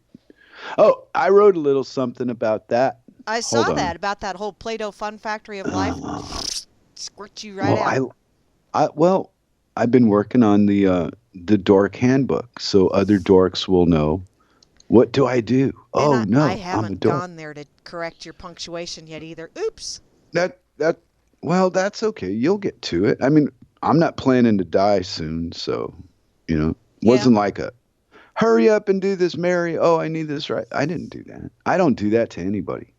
Oh, I wrote a little something about that. I saw that, about that whole Play-Doh fun factory of life. Squirt you right out. I've been working on the dork handbook, so other dorks will know. What do I do? I haven't gone there to correct your punctuation yet either. Oops. That's okay. You'll get to it. I mean, I'm not planning to die soon, so wasn't like a hurry up and do this, Mary. Oh, I need this right. I didn't do that. I don't do that to anybody.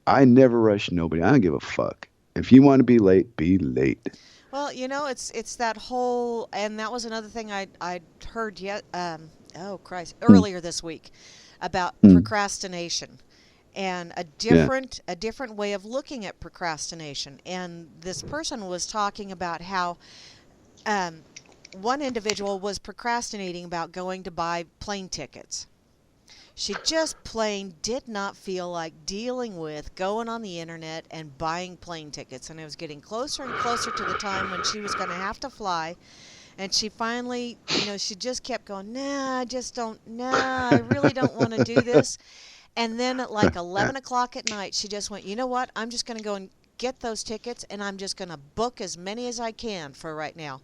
I never rush nobody. I don't give a fuck. If you want to be late, be late. Well, it's that whole, and that was another thing I'd heard earlier this week about procrastination and a different way of looking at procrastination. And this person was talking about how one individual was procrastinating about going to buy plane tickets. She just plain did not feel like dealing with going on the internet and buying plane tickets. And it was getting closer and closer to the time when she was going to have to fly. And she finally, she just kept going, I really don't want to do this. And then at like 11 o'clock at night, she just went, you know what? I'm just going to go and get those tickets, and I'm just going to book as many as I can for right now.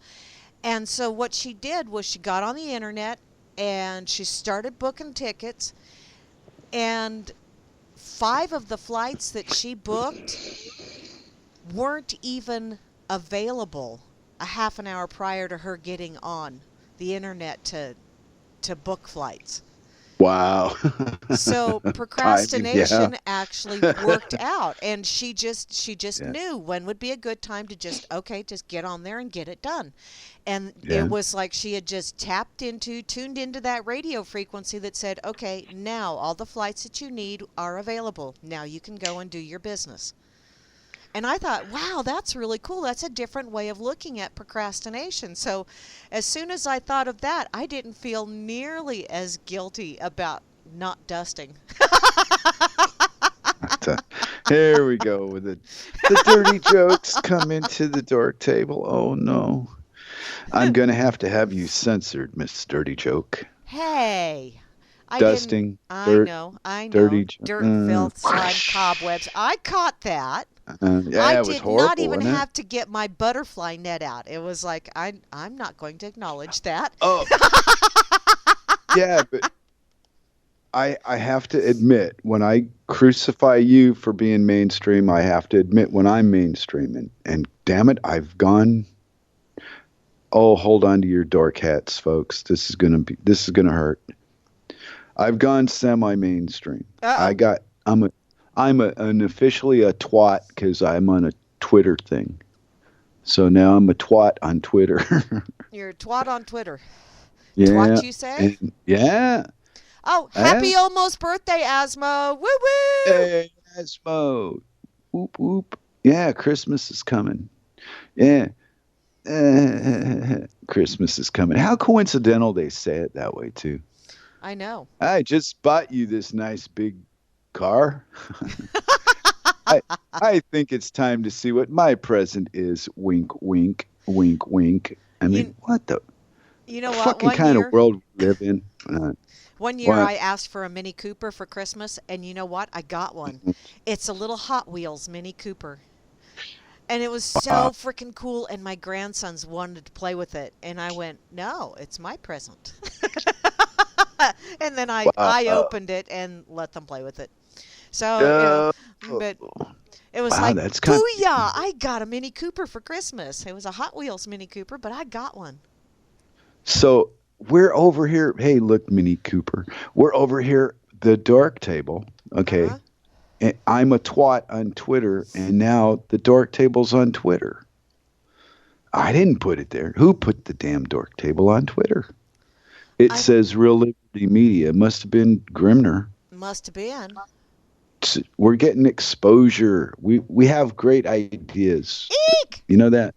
And so what she did was she got on the internet, and she started booking tickets, and 5 of the flights that she booked weren't even available a half an hour prior to her getting on the internet to book flights. Wow. So procrastination actually worked out, and she just knew when would be a good time to just get on there and get it done. And it was like she had just tuned into that radio frequency that said, okay, now all the flights that you need are available. Now you can go and do your business. And I thought, wow, that's really cool. That's a different way of looking at procrastination. So as soon as I thought of that, I didn't feel nearly as guilty about not dusting. Here we go with the dirty jokes come into the dork table. Oh, no. I'm going to have you censored, Miss Dirty Joke. Hey, I didn't. dusting, I dirt, know. I know. dirty. Dirt, filth, slime, cobwebs. I caught that. I Yeah, it was did not horrible, even wasn't it? have to get my butterfly net out. It was like I'm not going to acknowledge that. Oh, yeah, but I have to admit, when I crucify you for being mainstream, I have to admit when I'm mainstream, and damn it, I've gone. Oh, hold on to your dork hats, folks. This is gonna hurt. I've gone semi-mainstream. Uh-oh. I'm officially a twat because I'm on a Twitter thing. So now I'm a twat on Twitter. You're a twat on Twitter. Yeah. Twat, you say? Yeah. Oh, happy almost birthday, Asmo. Woo woo! Hey, Asmo. Whoop whoop. Yeah, Christmas is coming. Yeah. Christmas is coming. How coincidental they say it that way too. I know. I just bought you this nice big car. I think it's time to see what my present is. Wink, wink, wink, wink. I mean, what the You know what? fucking kind of world we live in? One year What? I asked for a Mini Cooper for Christmas, and you know what? I got one. It's a little Hot Wheels Mini Cooper. And it was so freaking cool, and my grandsons wanted to play with it. And I went, no, it's my present. And then I opened it and let them play with it. So, but it was like, that's kind booyah, I got a Mini Cooper for Christmas. It was a Hot Wheels Mini Cooper, but I got one. So we're over here. Hey, look, Mini Cooper. We're over here, the Dork Table. Okay. Uh-huh. And I'm a twat on Twitter, and now the Dork Table's on Twitter. I didn't put it there. Who put the damn Dork Table on Twitter? It says Real Liberty Media. It must have been Grimner. Must have been. We're getting exposure. We have great ideas. Eek! You know that?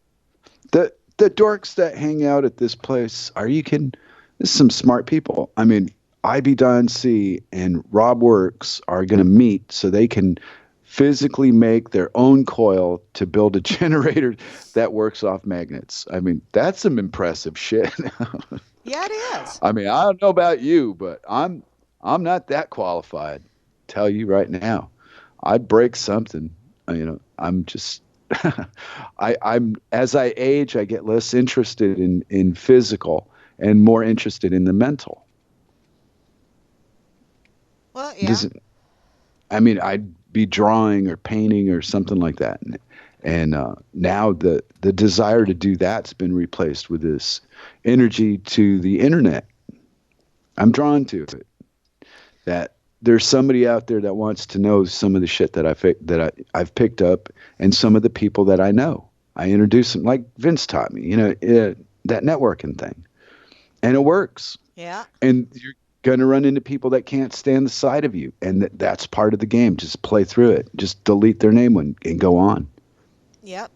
The dorks that hang out at this place, are you kidding? There's some smart people. I mean, IB Don C and Rob Works are going to meet so they can physically make their own coil to build a generator that works off magnets. I mean, that's some impressive shit. Yeah, it is. I mean, I don't know about you, but I'm not that qualified. Tell you right now, I'd break something. You know, I'm just I'm as I age, I get less interested in physical and more interested in the mental. Well, yeah. I mean, I'd be drawing or painting or something like that, and now the desire to do that's been replaced with this energy to the internet. I'm drawn to it. That there's somebody out there that wants to know some of the shit that I've picked up, and some of the people that I know. I introduce them, like Vince taught me, that networking thing, and it works. Yeah. And you're gonna run into people that can't stand the sight of you, and that's part of the game. Just play through it. Just delete their name and go on. Yep.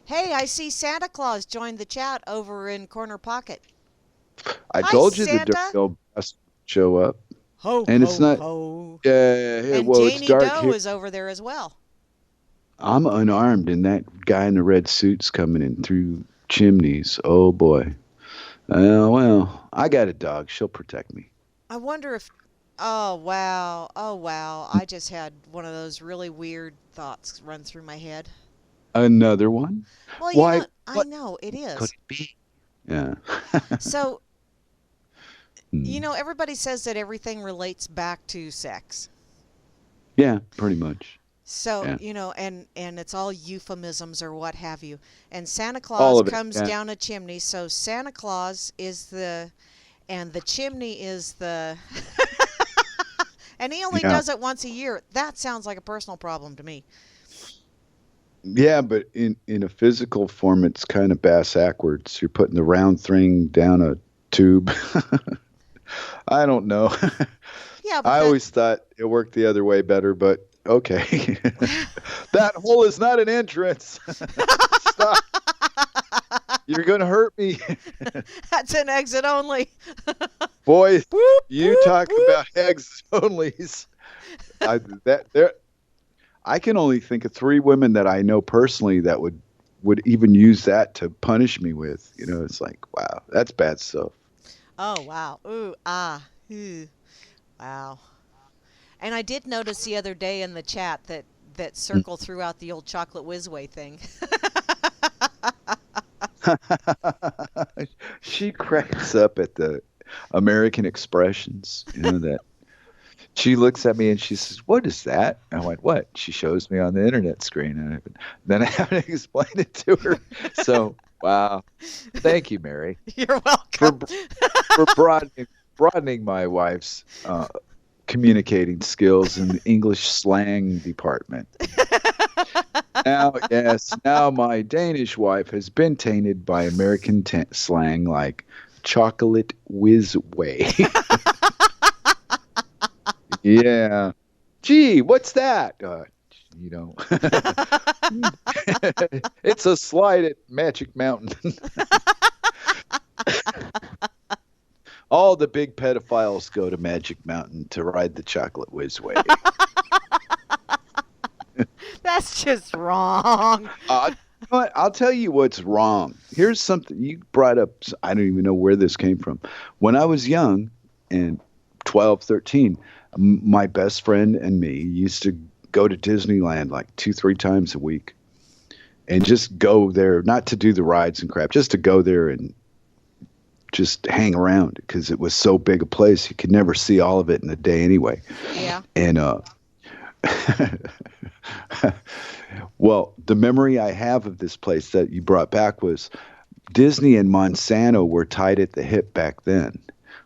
Hey, I see Santa Claus joined the chat over in Corner Pocket. I Hi, told you Santa. the dark old bus would show up. Ho, And ho, it's not- ho. Yeah, well, it's Janie dark Doe here. is over there as well. I'm unarmed, and that guy in the red suit's coming in through chimneys. Oh boy. Well, I got a dog. She'll protect me. I wonder if... Oh, wow. Oh, wow. I just had one of those really weird thoughts run through my head. Another one? Well, Why? I What know, it could is. it be? Yeah. So, Hmm. everybody says that everything relates back to sex. Yeah, pretty much. So, Yeah. and it's all euphemisms or what have you. And Santa All Claus of it, comes yeah. down a chimney, so Santa Claus is and the chimney is the... And he only Yeah. does it once a year. That sounds like a personal problem to me. Yeah, but in a physical form, it's kind of bass-ackwards. You're putting the round thing down a tube. I don't know. Yeah, but I always thought it worked the other way better, but okay. That hole is not an entrance. Stop. You're going to hurt me. that's an exit only. Boy, Whoop, you whoop, talk whoop. about exit onlys. I can only think of 3 women that I know personally that would even use that to punish me with. It's like, wow, that's bad stuff. Oh, wow. Ooh, ah. Ew. Wow. And I did notice the other day in the chat that Circle threw out the old chocolate whiz-way thing. She cracks up at the American expressions, that she looks at me and she says, "What is that?" I went, "What?" She shows me on the internet screen, and then I have to explain it to her. So, wow, thank you, Mary, You're for welcome. for broadening my wife's communicating skills in the English slang department. Now my Danish wife has been tainted by American slang like chocolate whiz way. Yeah. Gee, what's that? It's a slide at Magic Mountain. All the big pedophiles go to Magic Mountain to ride the chocolate whiz way. That's just wrong. But I'll tell you what's wrong. Here's something you brought up. I don't even know where this came from. When I was young, and 12, 13, my best friend and me used to go to Disneyland like 2-3 times a week and just go there, not to do the rides and crap, just to go there and just hang around because it was so big a place. You could never see all of it in a day anyway. Yeah. And, well, the memory I have of this place that you brought back was Disney and Monsanto were tied at the hip back then.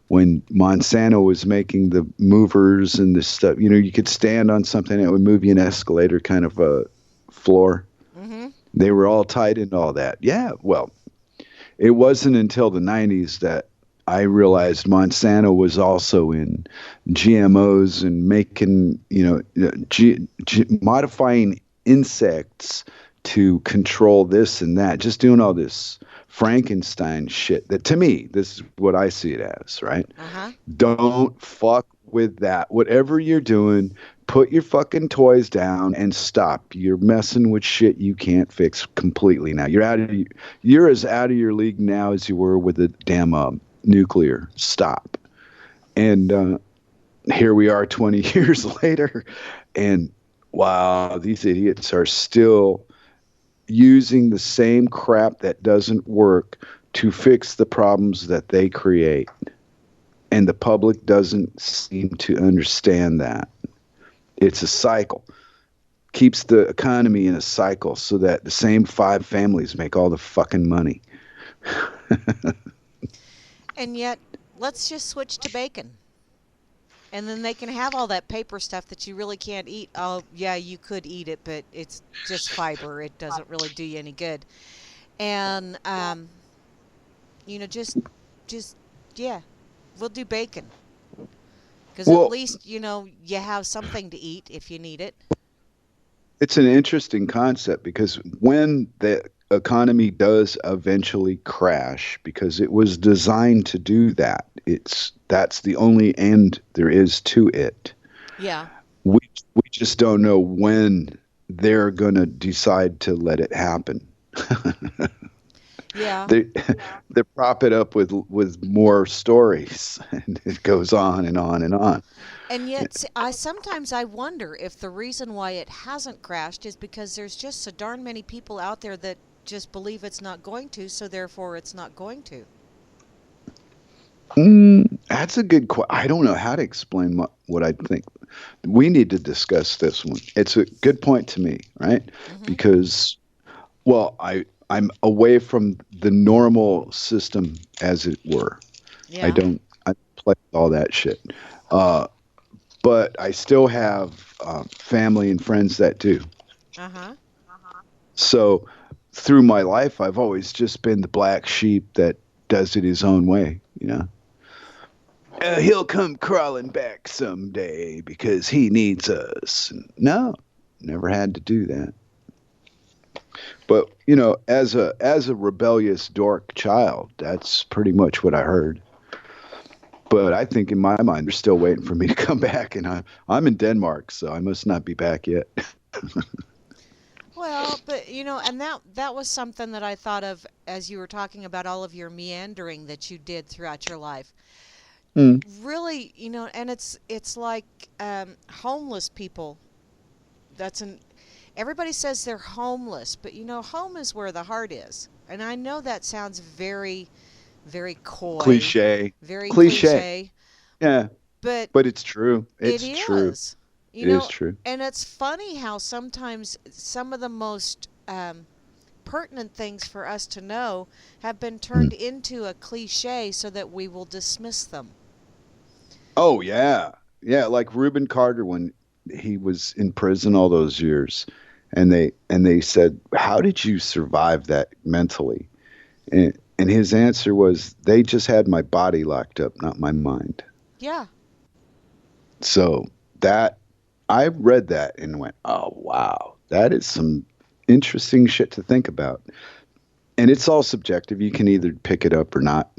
When Monsanto was making the movers and this stuff, you could stand on something and it would move you an escalator kind of a floor. Mm-hmm. They were all tied into all that. Yeah, well, it wasn't until the 90s that I realized Monsanto was also in GMOs and making, modifying insects to control this and that, just doing all this Frankenstein shit that, to me, this is what I see it as, right? Uh-huh. Don't fuck with that. Whatever you're doing, put your fucking toys down and stop. You're messing with shit you can't fix completely now. You're as out of your league now as you were with the damn nuclear. Stop. And here we are 20 years later, and wow, these idiots are still using the same crap that doesn't work to fix the problems that they create. And the public doesn't seem to understand that. It's a cycle. Keeps the economy in a cycle so that the same 5 families make all the fucking money. And yet, let's just switch to bacon. And then they can have all that paper stuff that you really can't eat. Oh, yeah, you could eat it, but it's just fiber. It doesn't really do you any good. And, yeah, we'll do bacon. Because at least, you have something to eat if you need it. It's an interesting concept because when the economy does eventually crash, because it was designed to do that, that's the only end there is to it. Yeah. We just don't know when they're going to decide to let it happen. Yeah. They prop it up with more stories, and it goes on and on and on. And yet, sometimes I wonder if the reason why it hasn't crashed is because there's just so darn many people out there that just believe it's not going to, so therefore it's not going to. That's a good question. I don't know how to explain what I think. We need to discuss this one. It's a good point to me, right? Mm-hmm. Because, well, I'm away from the normal system, as it were. Yeah. I play all that shit. But I still have family and friends that do. Uh-huh. So through my life, I've always just been the black sheep that does it his own way, he'll come crawling back someday because he needs us. No, never had to do that. But, as a rebellious dork child, that's pretty much what I heard. But I think in my mind, they're still waiting for me to come back, and I'm in Denmark, so I must not be back yet. Well, but and that was something that I thought of as you were talking about all of your meandering that you did throughout your life. Mm. really, and it's like homeless people. That's an Everybody says they're homeless, but home is where the heart is. And I know that sounds very, very coy, Cliche. very Cliche. cliche, Yeah. but But it's true. it It's true. is. It is true. And it's funny how sometimes some of the most pertinent things for us to know have been turned into a cliche so that we will dismiss them. Oh yeah. Yeah, like Reuben Carter when he was in prison all those years and they said, "How did you survive that mentally?" And his answer was, "They just had my body locked up, not my mind." Yeah. So that I read that and went, "Oh wow, that is some interesting shit to think about." And it's all subjective. You can either pick it up or not.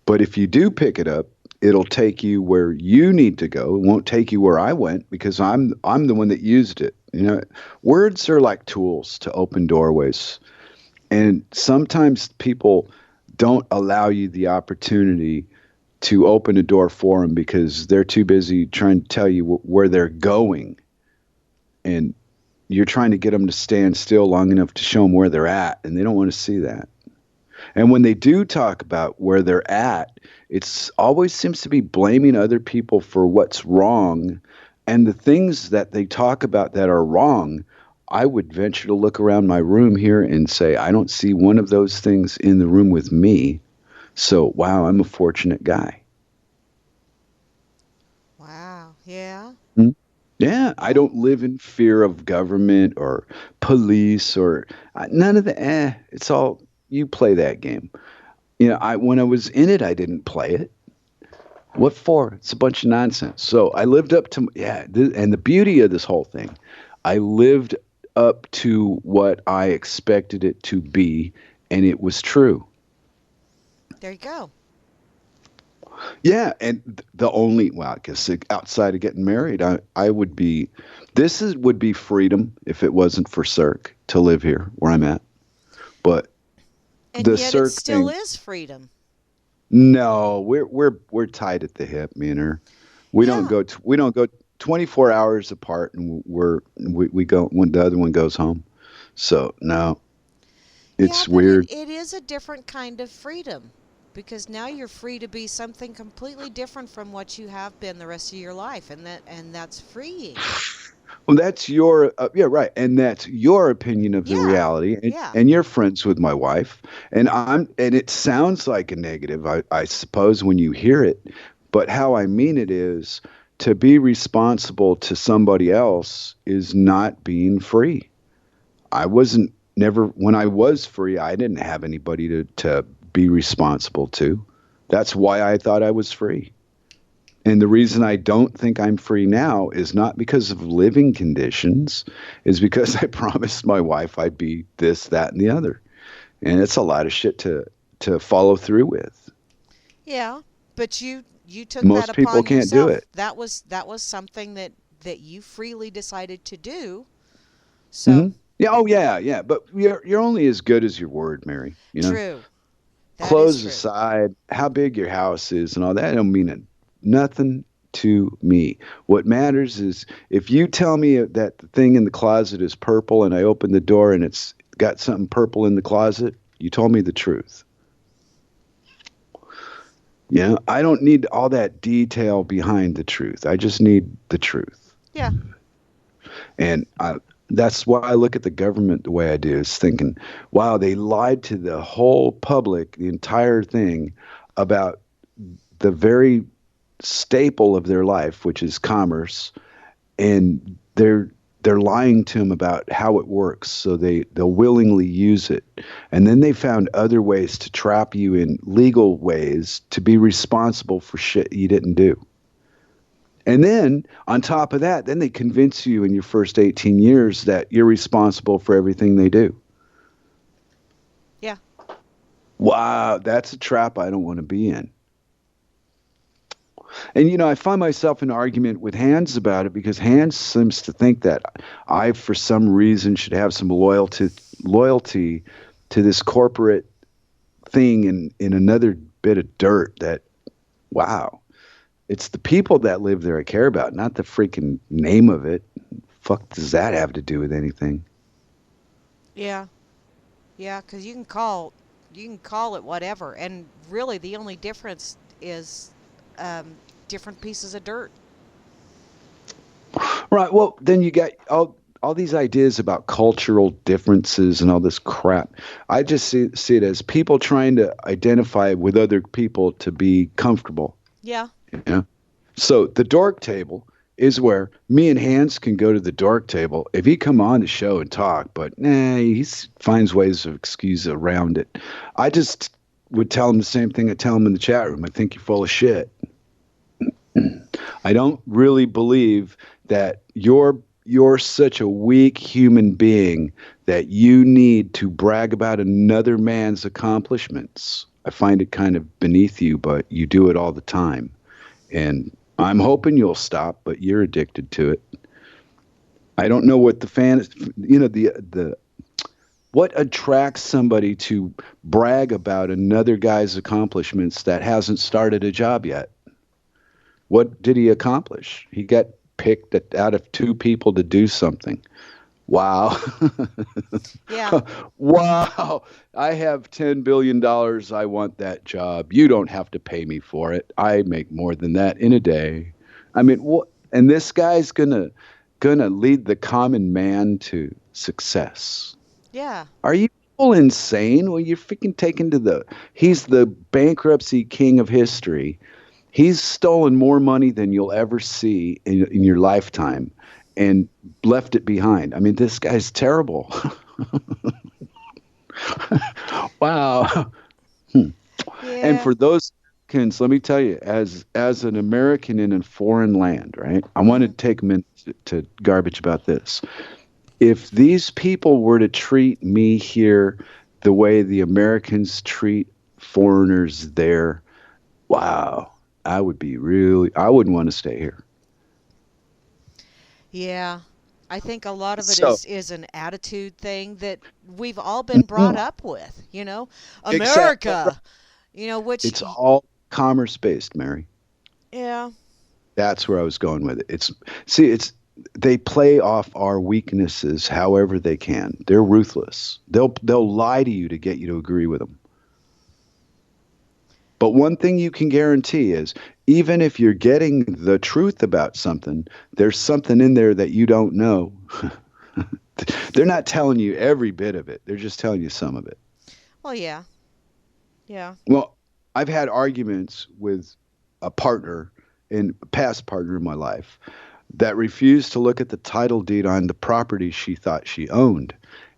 But if you do pick it up, it'll take you where you need to go. It won't take you where I went because I'm the one that used it. Words are like tools to open doorways. And sometimes people don't allow you the opportunity to open a door for them because they're too busy trying to tell you where they're going. And you're trying to get them to stand still long enough to show them where they're at, and they don't want to see that. And when they do talk about where they're at, it's always seems to be blaming other people for what's wrong. And the things that they talk about that are wrong, I would venture to look around my room here and say, I don't see one of those things in the room with me. So, wow, I'm a fortunate guy. Wow. Yeah. Yeah, I don't live in fear of government or police or none of the. It's all you play that game. When I was in it, I didn't play it. What for? It's a bunch of nonsense. So I lived up to and the beauty of this whole thing, I lived up to what I expected it to be, and it was true. There you go. Yeah, and I guess outside of getting married, I would be, would be freedom if it wasn't for Cirque to live here where I'm at. But And the yet Cirque it still thing, is freedom. no, we're tied at the hip, me and her. We don't Yeah. go 24 hours apart, and we go when the other one goes home. So no, Yeah, it's but weird. it is a different kind of freedom because now you're free to be something completely different from what you have been the rest of your life, and that's freeing. Well, that's your right, and that's your opinion of the Yeah. reality, Yeah. and you're friends with my wife, and it sounds like a negative, I suppose, when you hear it, but how I mean it is to be responsible to somebody else is not being free. I wasn't never when I was free, I didn't have anybody to be responsible to. That's why I thought I was free. And the reason I don't think I'm free now is not because of living conditions, is because I promised my wife I'd be this, that, and the other. And it's a lot of shit to follow through with. Yeah, but you took that Most people upon can't do yourself. it. That was something that you freely decided to do. Hmm. So, Yeah, oh yeah, yeah. But you're only as good as your word, Mary. true. That is Clothes true. aside, how big your house is and all that don't mean nothing to me. What matters is if you tell me that the thing in the closet is purple and I open the door and it's got something purple in the closet, you told me the truth. I don't need all that detail behind the truth. I just need the truth. Yeah. And that's why I look at the government the way I do, is thinking, wow, they lied to the whole public, the entire thing, about the very staple of their life, which is commerce, and they're lying to them about how it works, so they'll willingly use it. And then they found other ways to trap you in legal ways to be responsible for shit you didn't do. And then on top of that, then they convince you in your first 18 years that you're responsible for everything they do. Yeah. Wow, that's a trap I don't want to be in. And I find myself in argument with Hans about it because Hans seems to think that I, for some reason, should have some loyalty to this corporate thing in another bit of dirt that, wow. It's the people that live there I care about, not the freaking name of it. Fuck does that have to do with anything? Yeah. Yeah, 'cause you can call it whatever, and really the only difference is different pieces of dirt. Right. Well, then you got all these ideas about cultural differences and all this crap. I just see it as people trying to identify with other people to be comfortable. Yeah. Yeah. So the Dork Table is where me and Hans can go to the Dork Table if he come on the show and talk, but he finds ways of excuse around it. I just would tell him the same thing I tell him in the chat room. I think you're full of shit. I don't really believe that you're such a weak human being that you need to brag about another man's accomplishments. I find it kind of beneath you, but you do it all the time. And I'm hoping you'll stop, but you're addicted to it. I don't know what what attracts somebody to brag about another guy's accomplishments that hasn't started a job yet. What did he accomplish? He got picked out of 2 people to do something. Wow. Yeah. Wow. I have $10 billion. I want that job. You don't have to pay me for it. I make more than that in a day. I mean, what? And this guy's gonna lead the common man to success. Yeah. Are you people insane? Well, you're freaking taken to he's the bankruptcy king of history. He's stolen more money than you'll ever see in your lifetime and left it behind. I mean, this guy's terrible. Wow. Yeah. And for those Americans, let me tell you, as an American in a foreign land, right? I want to take a minute to garbage about this. If these people were to treat me here the way the Americans treat foreigners there, wow. I wouldn't want to stay here. Yeah. I think a lot of it is an attitude thing that we've all been brought up with, America, which it's all commerce based, Mary. Yeah. That's where I was going with it. They play off our weaknesses however they can. They're ruthless. They'll lie to you to get you to agree with them. But one thing you can guarantee is even if you're getting the truth about something, there's something in there that you don't know. They're not telling you every bit of it. They're just telling you some of it. Well, yeah. Yeah. Well, I've had arguments with a past partner in my life that refused to look at the title deed on the property she thought she owned.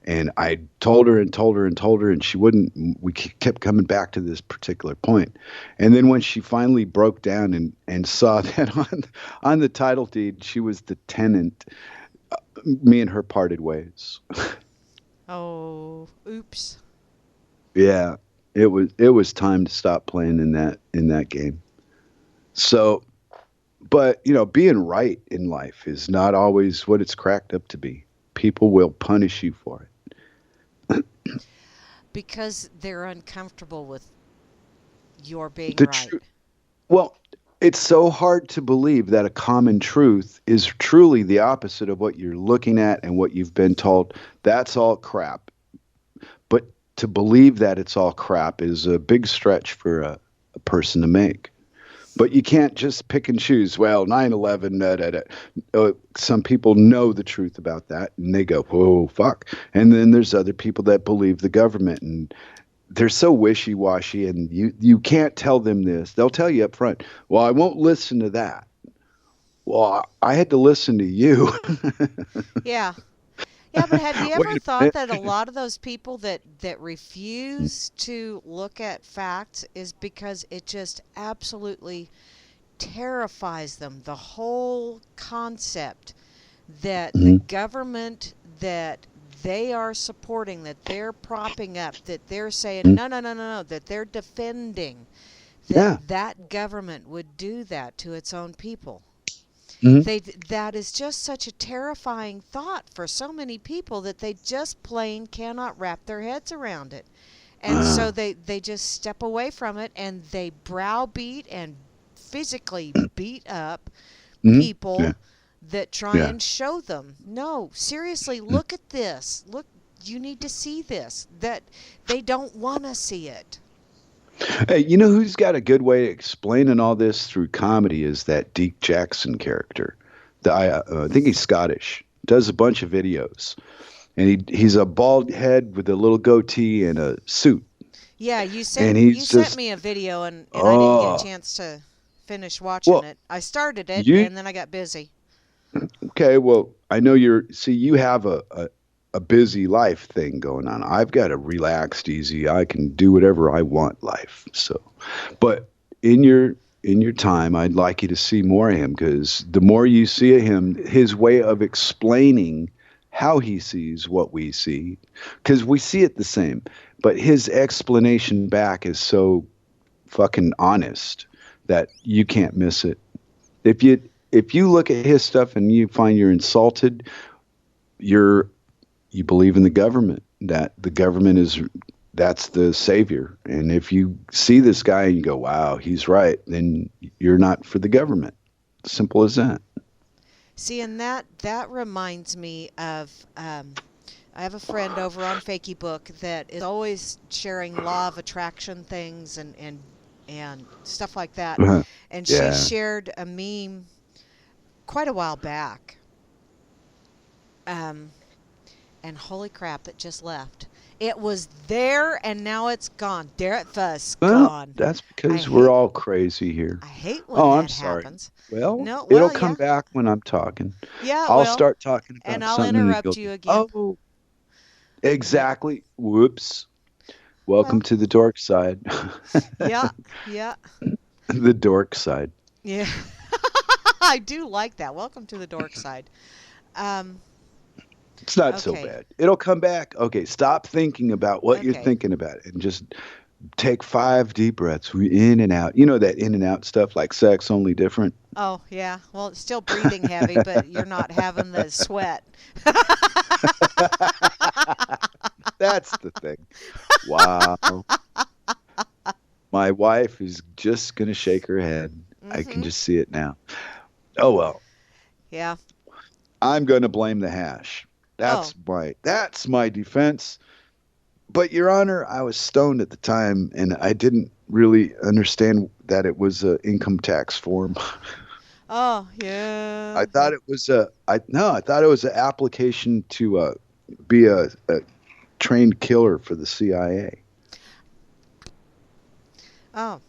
And I told her, and she wouldn't. We kept coming back to this particular point. And then when she finally broke down and saw that on the title deed, she was the tenant, me and her parted ways. Oh, oops. Yeah, it was time to stop playing in that game. So, but being right in life is not always what it's cracked up to be. People will punish you for it. Because they're uncomfortable with your being The right. Well, it's so hard to believe that a common truth is truly the opposite of what you're looking at and what you've been told. That's all crap. But to believe that it's all crap is a big stretch for a person to make. But you can't just pick and choose. Well, 9/11, some people know the truth about that, and they go, whoa, fuck. And then there's other people that believe the government, and they're so wishy-washy, and you can't tell them this. They'll tell you up front, well, I won't listen to that. Well, I had to listen to you. Yeah. Yeah, but have you ever thought that a lot of those people that refuse to look at facts is because it just absolutely terrifies them? The whole concept that the government that they are supporting, that they're propping up, that they're saying, no, that they're defending, that government would do that to its own people. That is just such a terrifying thought for so many people that they just plain cannot wrap their heads around it. And so they just step away from it, and they browbeat and physically beat up Mhm. people Yeah. that try Yeah. and show them. No, seriously, look at this. Look, you need to see this. That they don't want to see it. Hey, you know who's got a good way of explaining all this through comedy is that Deke Jackson character. I think he's Scottish. Does a bunch of videos, and he's a bald head with a little goatee and a suit, Yeah, and you he's sent just me a video and I didn't get a oh chance to finish watching well it. I started it you and then I got busy. okay. Well, I know you have a busy life thing going on. I've got a relaxed, easy. I can do whatever I want life. So, but in your time, I'd like you to see more of him because the more you see of him, his way of explaining how he sees what we see, because we see it the same, but his explanation back is so fucking honest that you can't miss it. If you look at his stuff and you find you're insulted, you believe in the government, that the government that's the savior. And if you see this guy and you go, wow, he's right, then you're not for the government. Simple as that. See, and that reminds me of I have a friend over on Fakey Book that is always sharing law of attraction things and stuff like that. And she Yeah. shared a meme quite a while back. And holy crap, it just left. It was there and now it's gone. There it was, Well, gone. that's because I we're hate all crazy here. I hate when Oh, that I'm sorry. happens. Well, No, it'll well, come yeah. back when I'm talking. Yeah, it I'll will. start talking And about I'll something and interrupt you'll you go, again. oh, exactly. Whoops. Welcome Well, to the dork side. yeah, yeah, The dork side. yeah. I do like that. Welcome to the dork side. Um, It's not so okay, bad. It'll come back. Okay, stop thinking about what you're okay. thinking about and just take 5 deep breaths. We in and out. You know that in and out stuff like sex, only different. Oh, yeah. Well, it's still breathing heavy, but you're not having the sweat. That's the thing. Wow. My wife is just going to shake her head. I can Mm-hmm. just see it now. Oh, well. Yeah. I'm going to blame the hash. Oh, That's my defense. But Your Honor, I was stoned at the time and I didn't really understand that it was an income tax form. oh, yeah. I thought it was I thought it was an application to be a trained killer for the CIA. Oh,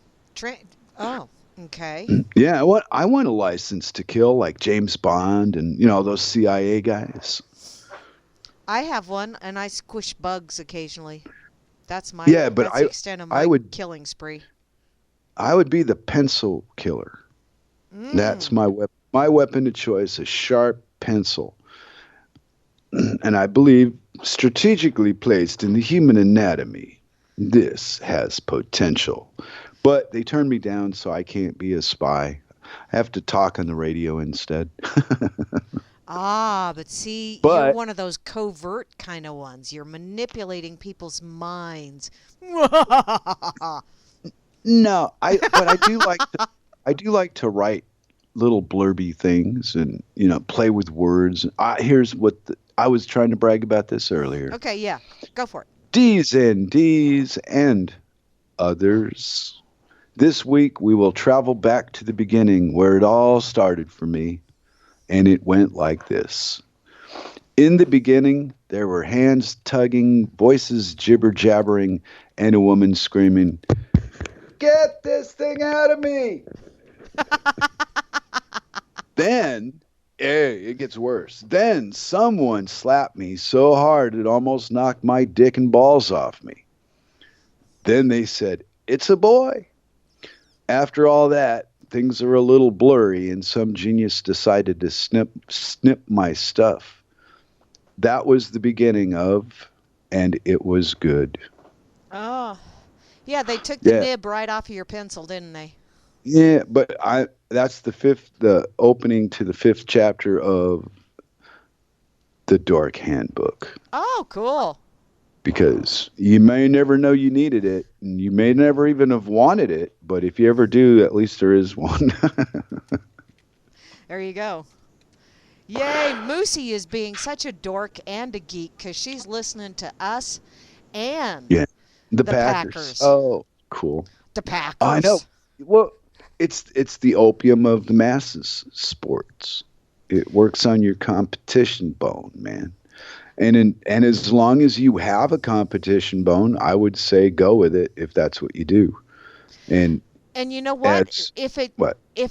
oh, okay. Yeah, I want a license to kill like James Bond and those CIA guys. I have one, and I squish bugs occasionally. Yeah, but That's the extent of I my would killing spree. I would be the pencil killer. That's Mm. my weapon. My weapon of choice, a sharp pencil. And I believe strategically placed in the human anatomy, this has potential. But they turned me down, so I can't be a spy. I have to talk on the radio instead. Ah, but see, you're But one of those covert kind of ones. You're manipulating people's minds. no, I do like to write little blurby things and play with words. Here's what I was trying to brag about this earlier. Okay, yeah, go for it. D's and others. This week we will travel back to the beginning where it all started for me, and it went like this. In the beginning, there were hands tugging, voices jibber jabbering, and a woman screaming, "Get this thing out of me!" Then, it gets worse. Then someone slapped me so hard it almost knocked my dick and balls off me. Then they said, "It's a boy." After all that, things are a little blurry, and some genius decided to snip my stuff. That was the beginning of, and it was good. Oh, yeah, they took the Yeah, nib right off of your pencil, didn't they? yeah, but that's the opening to the 5th chapter of the Dork Handbook. Oh, cool. because you may never know you needed it, and you may never even have wanted it. But if you ever do, at least there is one. There you go. Yay, Moosey is being such a dork and a geek because she's listening to us and Yeah, the the Packers. Packers. Oh, cool. The Packers. I know. Well, it's the opium of the masses. Sports. It works on your competition bone, man. And as long as you have a competition bone, I would say go with it if that's what you do. And you know what? that's If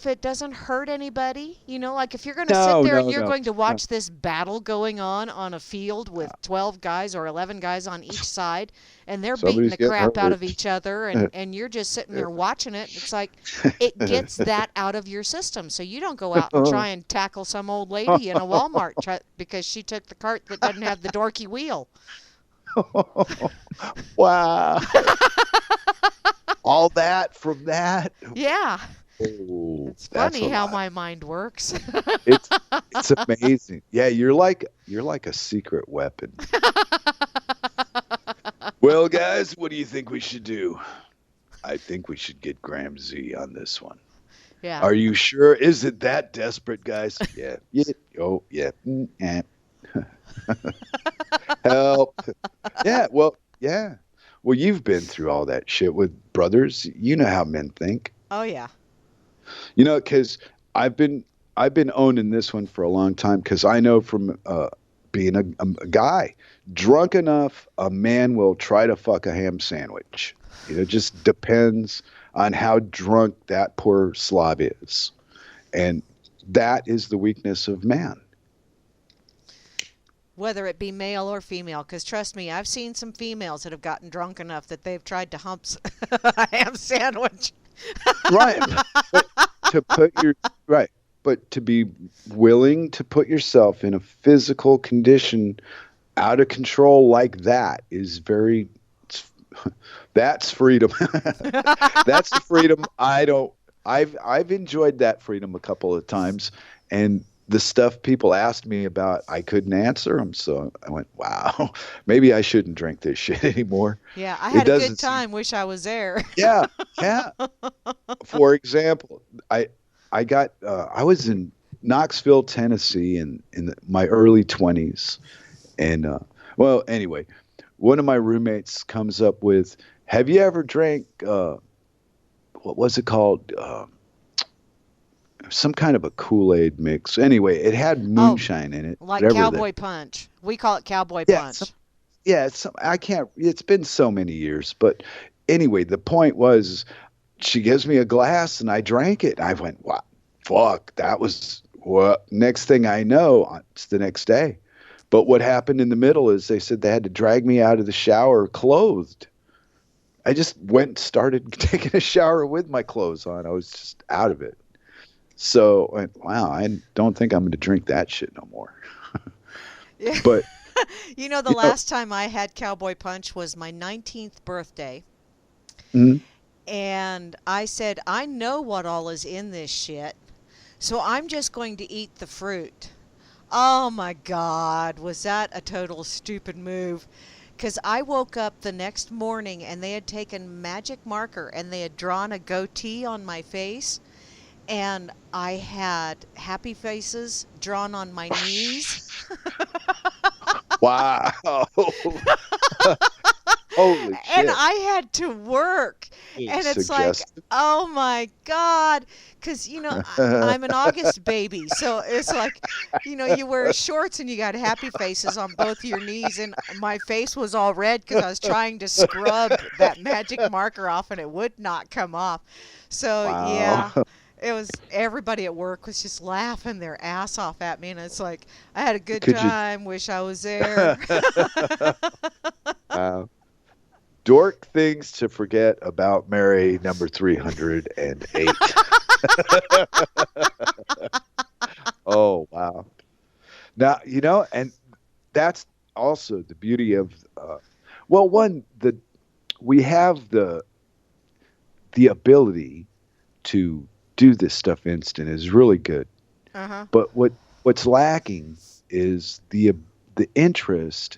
it doesn't hurt anybody, like if you're going to No, sit there and no, you're no, going to no. watch this battle going on a field with 12 guys or 11 guys on each side, and they're beating Somebody's the getting crap out of hurt. each other, and you're just sitting there watching it, it's like it gets that out of your system. So you don't go out and try and tackle some old lady in a Walmart because she took the cart that doesn't have the dorky wheel. Wow. All that from that. Yeah. Oh, It's that's funny a how lot. my mind works. It's amazing. Yeah, you're like a secret weapon. Well, guys, what do you think we should do? I think we should get Graham Z on this one. Yeah. Are you sure? Is it that desperate, guys? Yeah. Oh, yeah. Help. Yeah. Well, yeah. Well, you've been through all that shit with brothers. You know how men think. Oh yeah. Because I've been owning this one for a long time because I know from being a guy, drunk enough, a man will try to fuck a ham sandwich. It just depends on how drunk that poor slob is. And that is the weakness of man. Whether it be male or female, because trust me, I've seen some females that have gotten drunk enough that they've tried to hump a ham sandwich. Right. But to be willing to put yourself in a physical condition out of control like that is that's freedom. That's the freedom I've enjoyed that freedom a couple of times, and the stuff people asked me about, I couldn't answer them. So I went, wow, maybe I shouldn't drink this shit anymore. Yeah, I had a good time. Wish I was there. Yeah. For example, I was in Knoxville, Tennessee in my early 20s. And, well, anyway, one of my roommates comes up with, have you ever drank, what was it called? Some kind of a Kool-Aid mix. Anyway, it had moonshine in it. Like Cowboy Punch. We call it Cowboy Punch. I can't, it's been so many years. But anyway, the point was she gives me a glass and I drank it. I went, wow, fuck, that was what? Next thing I know, it's the next day. But what happened in the middle is they said they had to drag me out of the shower clothed. I just went and started taking a shower with my clothes on. I was just out of it. So, wow, I don't think I'm going to drink that shit no more. Yeah. But the last time I had Cowboy Punch was my 19th birthday. Mm-hmm. And I said, I know what all is in this shit, so I'm just going to eat the fruit. Oh my God, was that a total stupid move? Because I woke up the next morning and they had taken magic marker and they had drawn a goatee on my face. And I had happy faces drawn on my knees. Wow. Holy shit. And I had to work. And it's like, oh my God. Because, I'm an August baby. So it's like, you wear shorts and you got happy faces on both your knees. And my face was all red because I was trying to scrub that magic marker off and it would not come off. So, wow. Yeah. It was, everybody at work was just laughing their ass off at me, and it's like, I had a good time, wish I was there. Dork things to forget about Mary number 308. Oh, wow. Now, and that's also the beauty of, we have the ability to do this stuff instant is really good. Uh-huh. But what's lacking is the interest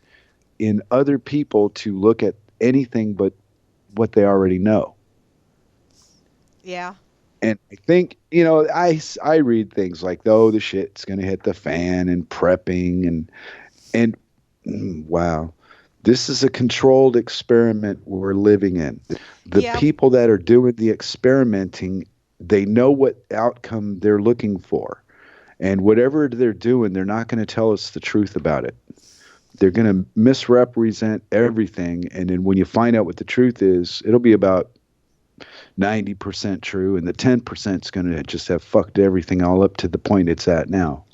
in other people to look at anything but what they already know. Yeah. And I think, you know, I read things like, oh, the shit's going to hit the fan and prepping and wow, this is a controlled experiment we're living in. The Yeah. people that are doing the experimenting, they know what outcome they're looking for. And whatever they're doing, they're not going to tell us the truth about it. They're going to misrepresent everything. And then when you find out what the truth is, it'll be about 90% true. And the 10% is going to just have fucked everything all up to the point it's at now.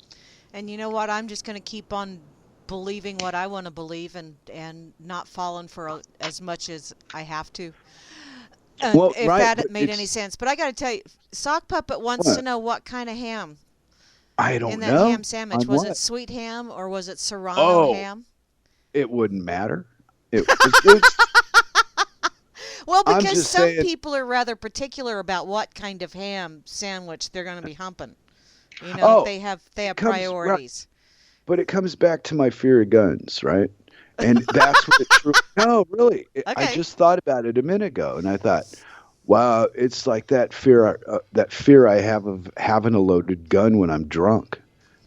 And you know what? I'm just going to keep on believing what I want to believe and not falling for as much as I have to. Well, if right, that made any sense. But I got to tell you, Sock Puppet wants What? to know what kind of ham I in don't that know. ham sandwich. On Was what? it sweet ham or was it serrano Oh. ham? It wouldn't matter. It's Well, I'm because just some saying- people are rather particular about what kind of ham sandwich they're going to be humping. You know, Oh, they have comes- priorities. but it comes back to my fear of guns, right? And that's what it truly. No, really. I Okay. just thought about it a minute ago, and I thought, wow, it's like that fear I have of having a loaded gun when I'm drunk.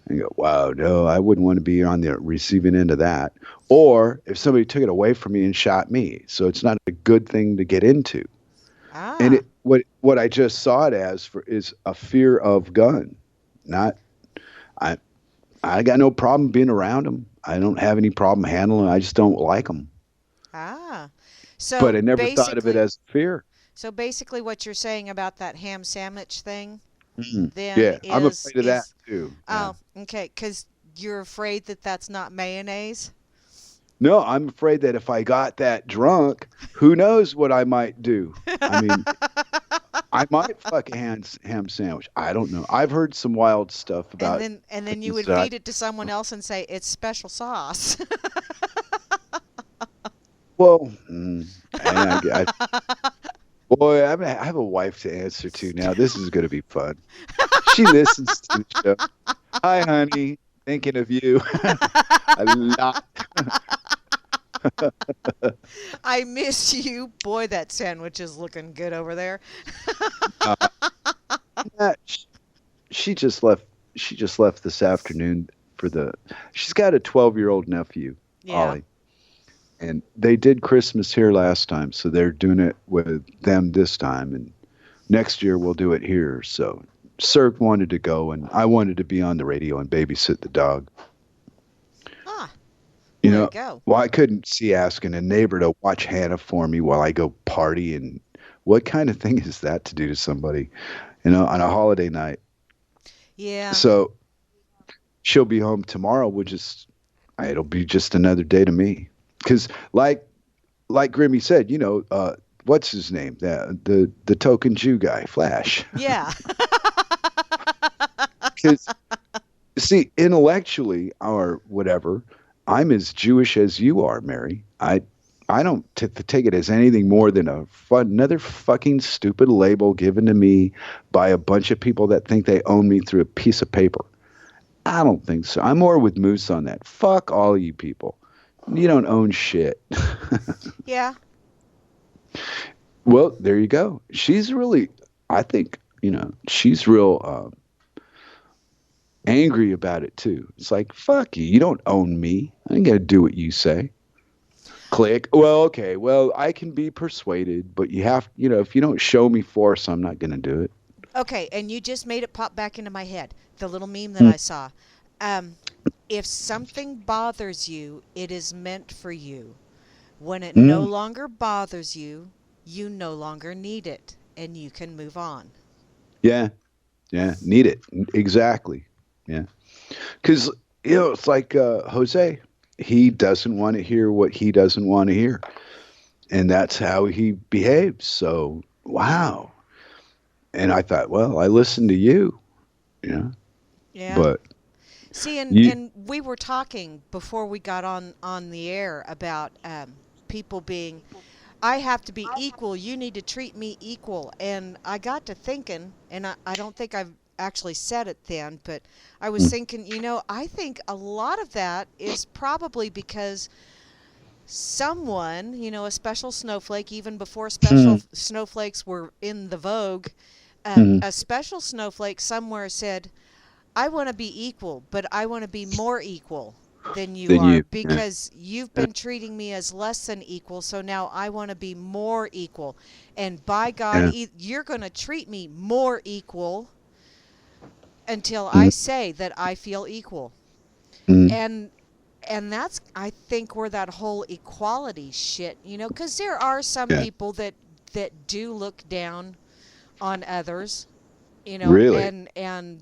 And you go, wow, no, I wouldn't want to be on the receiving end of that. Or if somebody took it away from me and shot me, so it's not a good thing to get into. Ah. And what I just saw it as is a fear of gun, not I got no problem being around them. I don't have any problem handling them. I just don't like them. Ah. So But I never thought of it basically- as fear. So basically what you're saying about that ham sandwich thing then Yeah, I'm is- afraid of that is- too. Yeah. Oh, okay, because you're afraid that that's not mayonnaise? No, I'm afraid that if I got that drunk, who knows what I might do. I mean, I might fuck a ham sandwich. I don't know. I've heard some wild stuff about. And then you would things that feed it to someone else and say it's special sauce. Well, boy, I have a wife to answer to now. This is going to be fun. She listens to the show. Hi, honey. Thinking of you a lot. I miss you. Boy, that sandwich is looking good over there. Yeah, she just left. She just left this afternoon for the. She's got a 12-year-old nephew, Yeah. Ollie, and they did Christmas here last time, so they're doing it with them this time, and next year we'll do it here. So, Cirque wanted to go, and I wanted to be on the radio and babysit the dog. Ah, You there know, you go. well, I couldn't see asking a neighbor to watch Hannah for me while I go party, and what kind of thing is that to do to somebody, you know, on a holiday night? Yeah. So she'll be home tomorrow. It'll be just another day to me. Because like Grimmy said, you know, what's his name? The token Jew guy, Flash. Yeah. Because see, intellectually or whatever, I'm as Jewish as you are, Mary. I don't take it as anything more than another fucking stupid label given to me by a bunch of people that think they own me through a piece of paper. I don't think so. I'm more with Moose on that. Fuck all you people. You don't own shit. Yeah. Well, there you go. She's really, I think, you know, she's real angry about it too. It's like, fuck you. You don't own me. I ain't gonna do what you say. Click. Well, okay. Well, I can be persuaded, but you have, you know, if you don't show me force, I'm not gonna do it. Okay, and you just made it pop back into my head. The little meme that I saw. If something bothers you, it is meant for you. When it no longer bothers you, you no longer need it, and you can move on. Yeah. Yeah. Need it. Exactly. Yeah. Because, you know, it's like Jose. He doesn't want to hear what he doesn't want to hear. And that's how he behaves. So, wow. And I thought, well, I listened to you. Yeah. Yeah. But See, You- and we were talking before we got on the air about people being, I have to be equal. You need to treat me equal. And I got to thinking, and I don't think I've actually said it then, but I was thinking, you know, I think a lot of that is probably because someone, a special snowflake, even before special snowflakes were in the vogue, a special snowflake somewhere said, I want to be equal, but I want to be more equal than you Than are you. because you've been treating me as less than equal, so now I want to be more equal. And by God, you're going to treat me more equal until I say that I feel equal. And that's, I think, where that whole equality shit, because there are some people that do look down on others, Really? and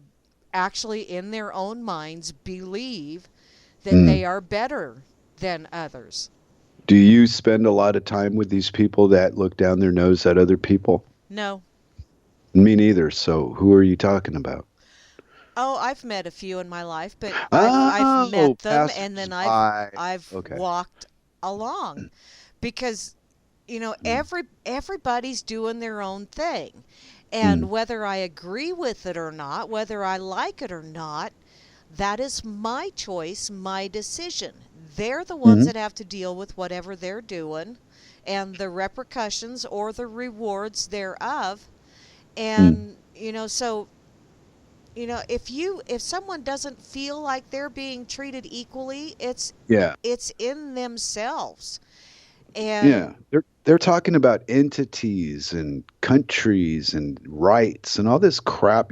actually in their own minds believe that they are better than others. Do you spend a lot of time with these people that look down their nose at other people? No. Me neither. So who are you talking about? Oh, I've met a few in my life, but I've met them and then I've walked along because everybody's doing their own thing. And whether I agree with it or not, whether I like it or not, that is my choice, my decision. They're the ones that have to deal with whatever they're doing and the repercussions or the rewards thereof. And, so, if someone doesn't feel like they're being treated equally, it's in themselves. And they're talking about entities and countries and rights and all this crap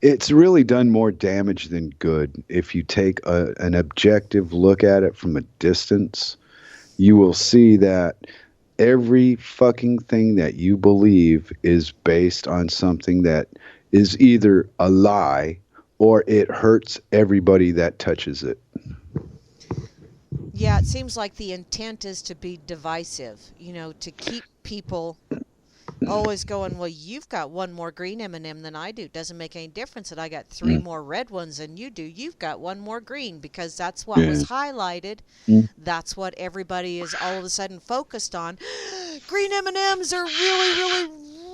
it's really done more damage than good. If you take an objective look at it from a distance, you will see that every fucking thing that you believe is based on something that is either a lie or it hurts everybody that touches it. Yeah, it seems like the intent is to be divisive, to keep people always going, well, you've got one more green M&M than I do. Doesn't make any difference that I got 3 more red ones than you do. You've got one more green because that's what was highlighted. That's what everybody is all of a sudden focused on. Green M&Ms are really, really,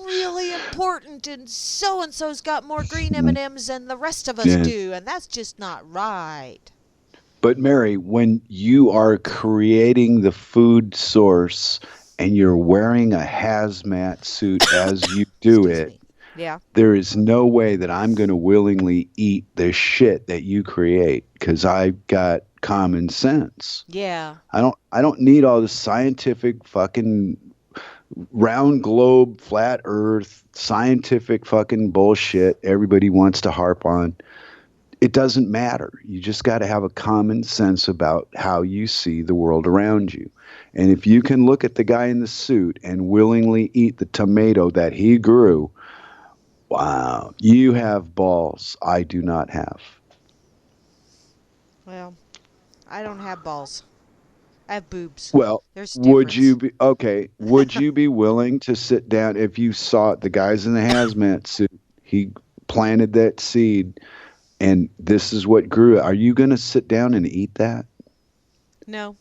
really important, and so-and-so's got more green M&Ms than the rest of us do, and that's just not right. But Mary, when you are creating the food source and you're wearing a hazmat suit as you do it, there is no way that I'm going to willingly eat the shit that you create because I've got common sense. Yeah. I don't need all the scientific fucking round globe, flat earth, scientific fucking bullshit everybody wants to harp on. It doesn't matter. You just got to have a common sense about how you see the world around you. And if you can look at the guy in the suit and willingly eat the tomato that he grew, wow, you have balls I do not have. Well, I don't have balls. I have boobs. Well, would you be willing to sit down if you saw the guys in the hazmat suit? He planted that seed and this is what grew. Are you going to sit down and eat that? No.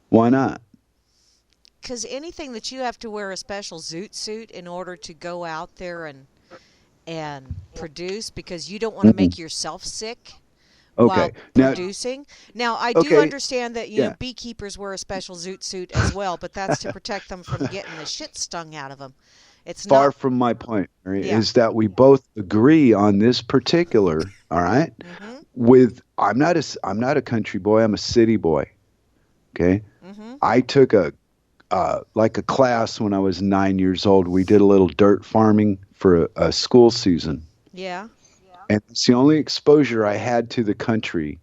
Why not? Because anything that you have to wear a special zoot suit in order to go out there and produce because you don't want to make yourself sick while producing. Now, I do understand that beekeepers wear a special zoot suit as well, but that's to protect them from getting the shit stung out of them. It's far from my point, Mary, is that we both agree on this particular, all right? I'm not a country boy, I'm a city boy. Okay? I took a class when I was 9 years old. We did a little dirt farming for a school season. Yeah. And it's the only exposure I had to the country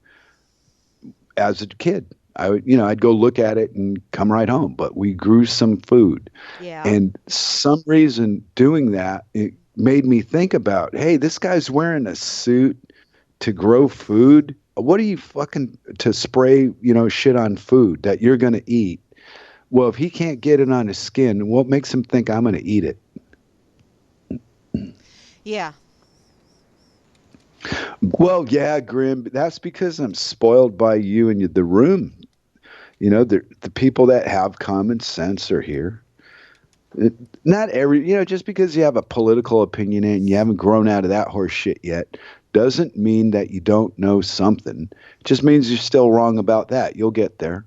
as a kid. I'd go look at it and come right home, but we grew some food. Yeah. And some reason doing that, it made me think about, hey, this guy's wearing a suit to grow food. What are you fucking to spray, shit on food that you're going to eat? Well, if he can't get it on his skin, what makes him think I'm going to eat it? Yeah. Well, yeah, Grim, that's because I'm spoiled by you and the room. The people that have common sense are here. Not every, just because you have a political opinion and you haven't grown out of that horse shit yet, doesn't mean that you don't know something. It just means you're still wrong about that. You'll get there.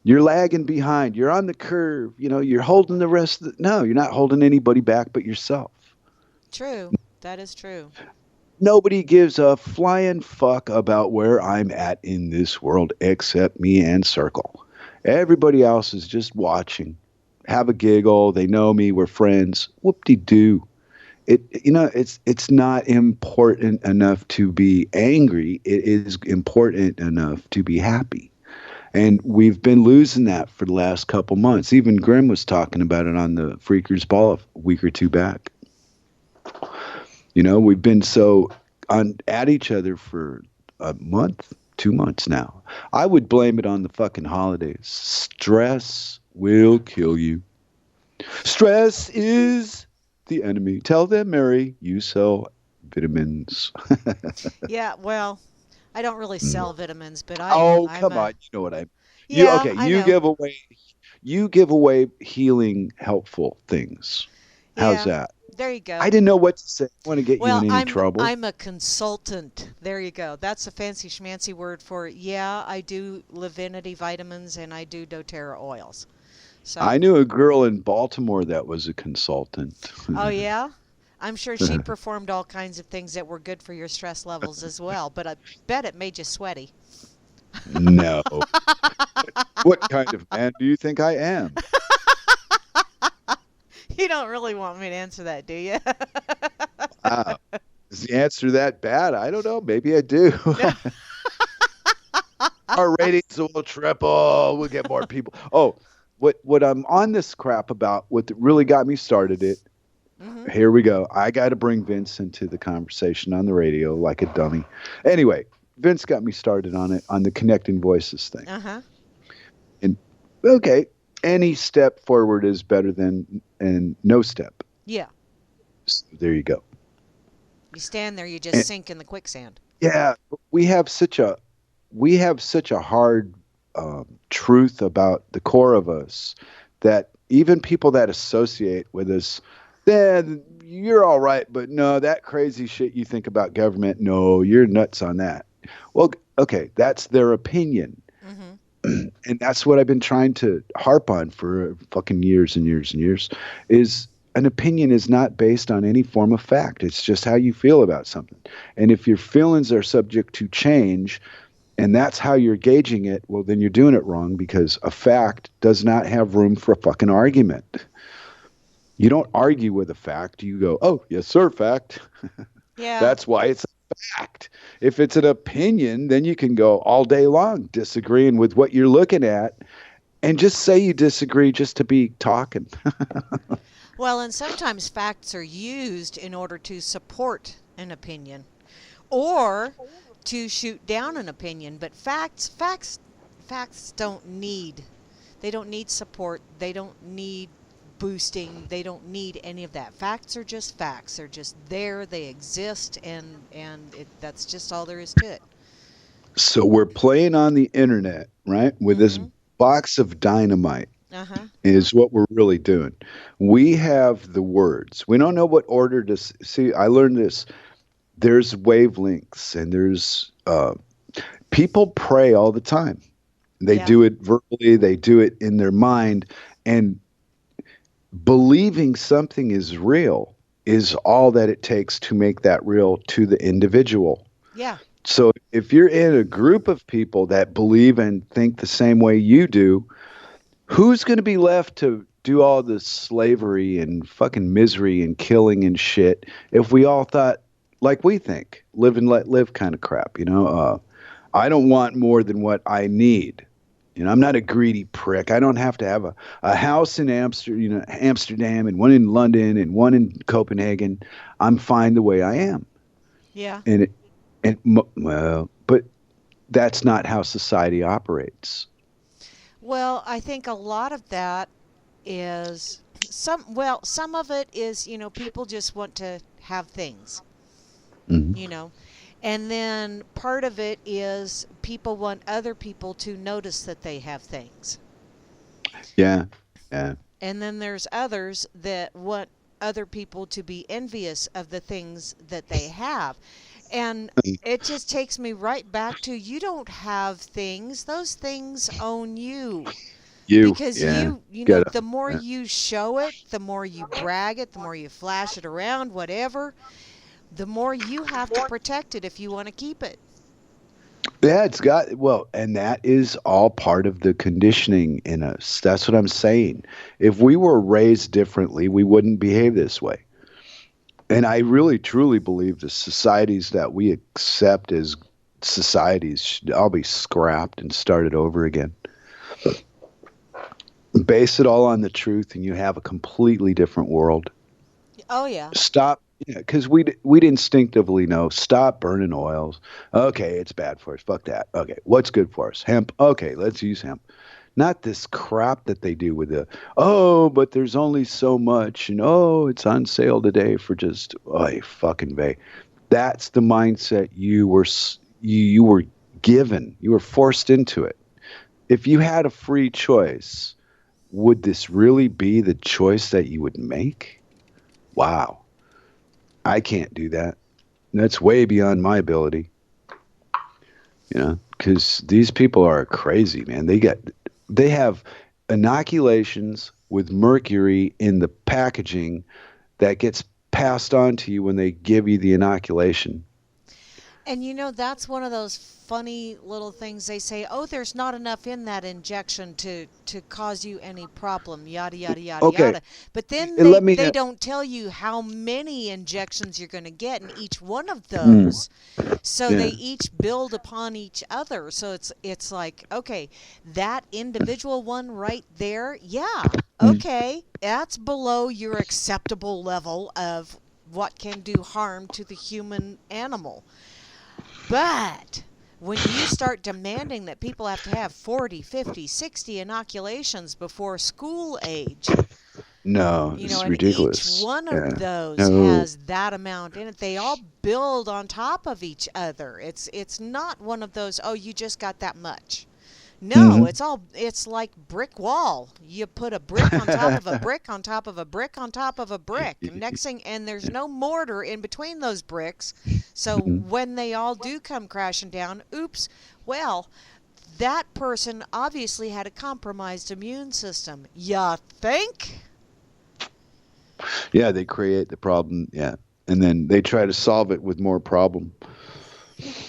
You're lagging behind. You're on the curve. You're holding the rest of the. No, you're not holding anybody back but yourself. True. That is true. Nobody gives a flying fuck about where I'm at in this world except me and Circle. Everybody else is just watching. Have a giggle. They know me. We're friends. Whoop-de-doo. It's not important enough to be angry. It is important enough to be happy. And we've been losing that for the last couple months. Even Grim was talking about it on the Freakers Ball a week or two back. We've been so at each other for a month, 2 months now. I would blame it on the fucking holidays. Stress will kill you. Stress is the enemy. Tell them, Mary, you sell vitamins. Yeah, well, I don't really sell vitamins, but come on, you know what I mean. Yeah, I know. You give away healing, helpful things. How's that? There you go. I didn't know what to say. I want to get you in any trouble. I'm a consultant. There you go. That's a fancy schmancy word for, I do Livinity vitamins and I do doTERRA oils. So I knew a girl in Baltimore that was a consultant. Oh, yeah? I'm sure she performed all kinds of things that were good for your stress levels as well, but I bet it made you sweaty. No. What kind of man do you think I am? You don't really want me to answer that, do you? Wow. Is the answer that bad? I don't know. Maybe I do. No. Our ratings will triple. We'll get more people. Oh, what I'm on this crap about, what really got me started here we go. I got to bring Vince into the conversation on the radio like a dummy. Anyway, Vince got me started on it, on the connecting voices thing. Uh-huh. And, okay, any step forward is better than no step. Yeah. So there you go. You stand there, you just sink in the quicksand. Yeah, we have such a hard truth about the core of us that even people that associate with us, then you're all right, but no, that crazy shit you think about government, no, you're nuts on that. Well, okay, that's their opinion. Mm-hmm. And that's what I've been trying to harp on for fucking years and years and years, is an opinion is not based on any form of fact. It's just how you feel about something. And if your feelings are subject to change, and that's how you're gauging it, well, then you're doing it wrong, because a fact does not have room for a fucking argument. You don't argue with a fact. You go, oh, yes, sir, fact. Yeah. That's why it's a fact. If it's an opinion, then you can go all day long disagreeing with what you're looking at and just say you disagree just to be talking. Well, and sometimes facts are used in order to support an opinion or to shoot down an opinion, but facts don't need support. They don't need boosting. They don't need any of that. Facts are just facts. They're just there. They exist, and that's just all there is to it. So we're playing on the internet, right? With this box of dynamite. Is what we're really doing. We have the words. We don't know what order to see. I learned this. There's wavelengths, and there's people pray all the time. They do it verbally. They do it in their mind, and believing something is real is all that it takes to make that real to the individual. Yeah. So if you're in a group of people that believe and think the same way you do, who's going to be left to do all this slavery and fucking misery and killing and shit if we all thought like we think, live and let live kind of crap, I don't want more than what I need. I'm not a greedy prick. I don't have to have a house in Amsterdam and one in London and one in Copenhagen. I'm fine the way I am. Yeah. But that's not how society operates. Well, I think a lot of that is some of it is, people just want to have things, and then part of it is people want other people to notice that they have things. Yeah. Yeah. And then there's others that want other people to be envious of the things that they have. And it just takes me right back to, you don't have things. Those things own you. Because yeah. you know, Gotta, the more yeah. you show it, the more you brag it, the more you flash it around, whatever, the more you have to protect it if you want to keep it. Yeah, it's got, well, and that is all part of the conditioning in us. That's what I'm saying. If we were raised differently, we wouldn't behave this way. And I really truly believe the societies that we accept as societies should all be scrapped and started over again. Base it all on the truth, and you have a completely different world. Oh yeah. Stop, yeah, because we'd instinctively know. Stop burning oils. Okay, it's bad for us. Fuck that. Okay, what's good for us? Hemp. Okay, let's use hemp. Not this crap that they do with the, oh, but there's only so much, and oh, it's on sale today for just, oh, fucking vay. That's the mindset you were given. You were forced into it. If you had a free choice, would this really be the choice that you would make? Wow. I can't do that. That's way beyond my ability. Because these people are crazy, man. They have inoculations with mercury in the packaging that gets passed on to you when they give you the inoculation. And you know, that's one of those funny little things they say, oh, there's not enough in that injection to cause you any problem, yada, yada, yada, Okay, yada. But then and let me. they don't tell you how many injections you're going to get in each one of Mm, those. So they yeah. each build upon each other. So it's like, okay, that individual one right there, yeah, Mm. okay, that's below your acceptable level of what can do harm to the human animal. But when you start demanding that people have to have 40, 50, 60 inoculations before school age, No, you this know, is and each ridiculous. one of Yeah. those No. has that amount in it, they all build on top of each other. It's not one of those, oh, you just got that much. No, Hmm. it's like brick wall. You put a brick on top of a brick on top of a brick on top of a brick. And next thing, and there's no mortar in between those bricks. So when they all do come crashing down, oops, well, that person obviously had a compromised immune system. Ya think? Yeah, they create the problem. Yeah. And then they try to solve it with more problem.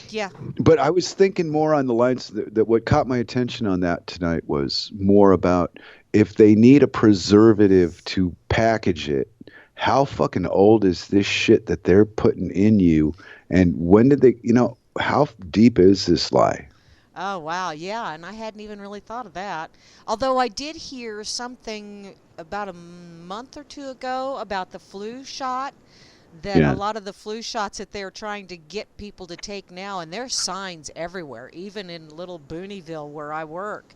Yeah. But I was thinking more on the lines that what caught my attention on that tonight was more about if they need a preservative to package it, how fucking old is this shit that they're putting in you? And when did they, how deep is this lie? Oh, wow. Yeah, and I hadn't even really thought of that. Although I did hear something about a month or two ago about the flu shot, that a Yeah. lot of the flu shots that they're trying to get people to take now, and there's signs everywhere, even in little Booneyville where I work,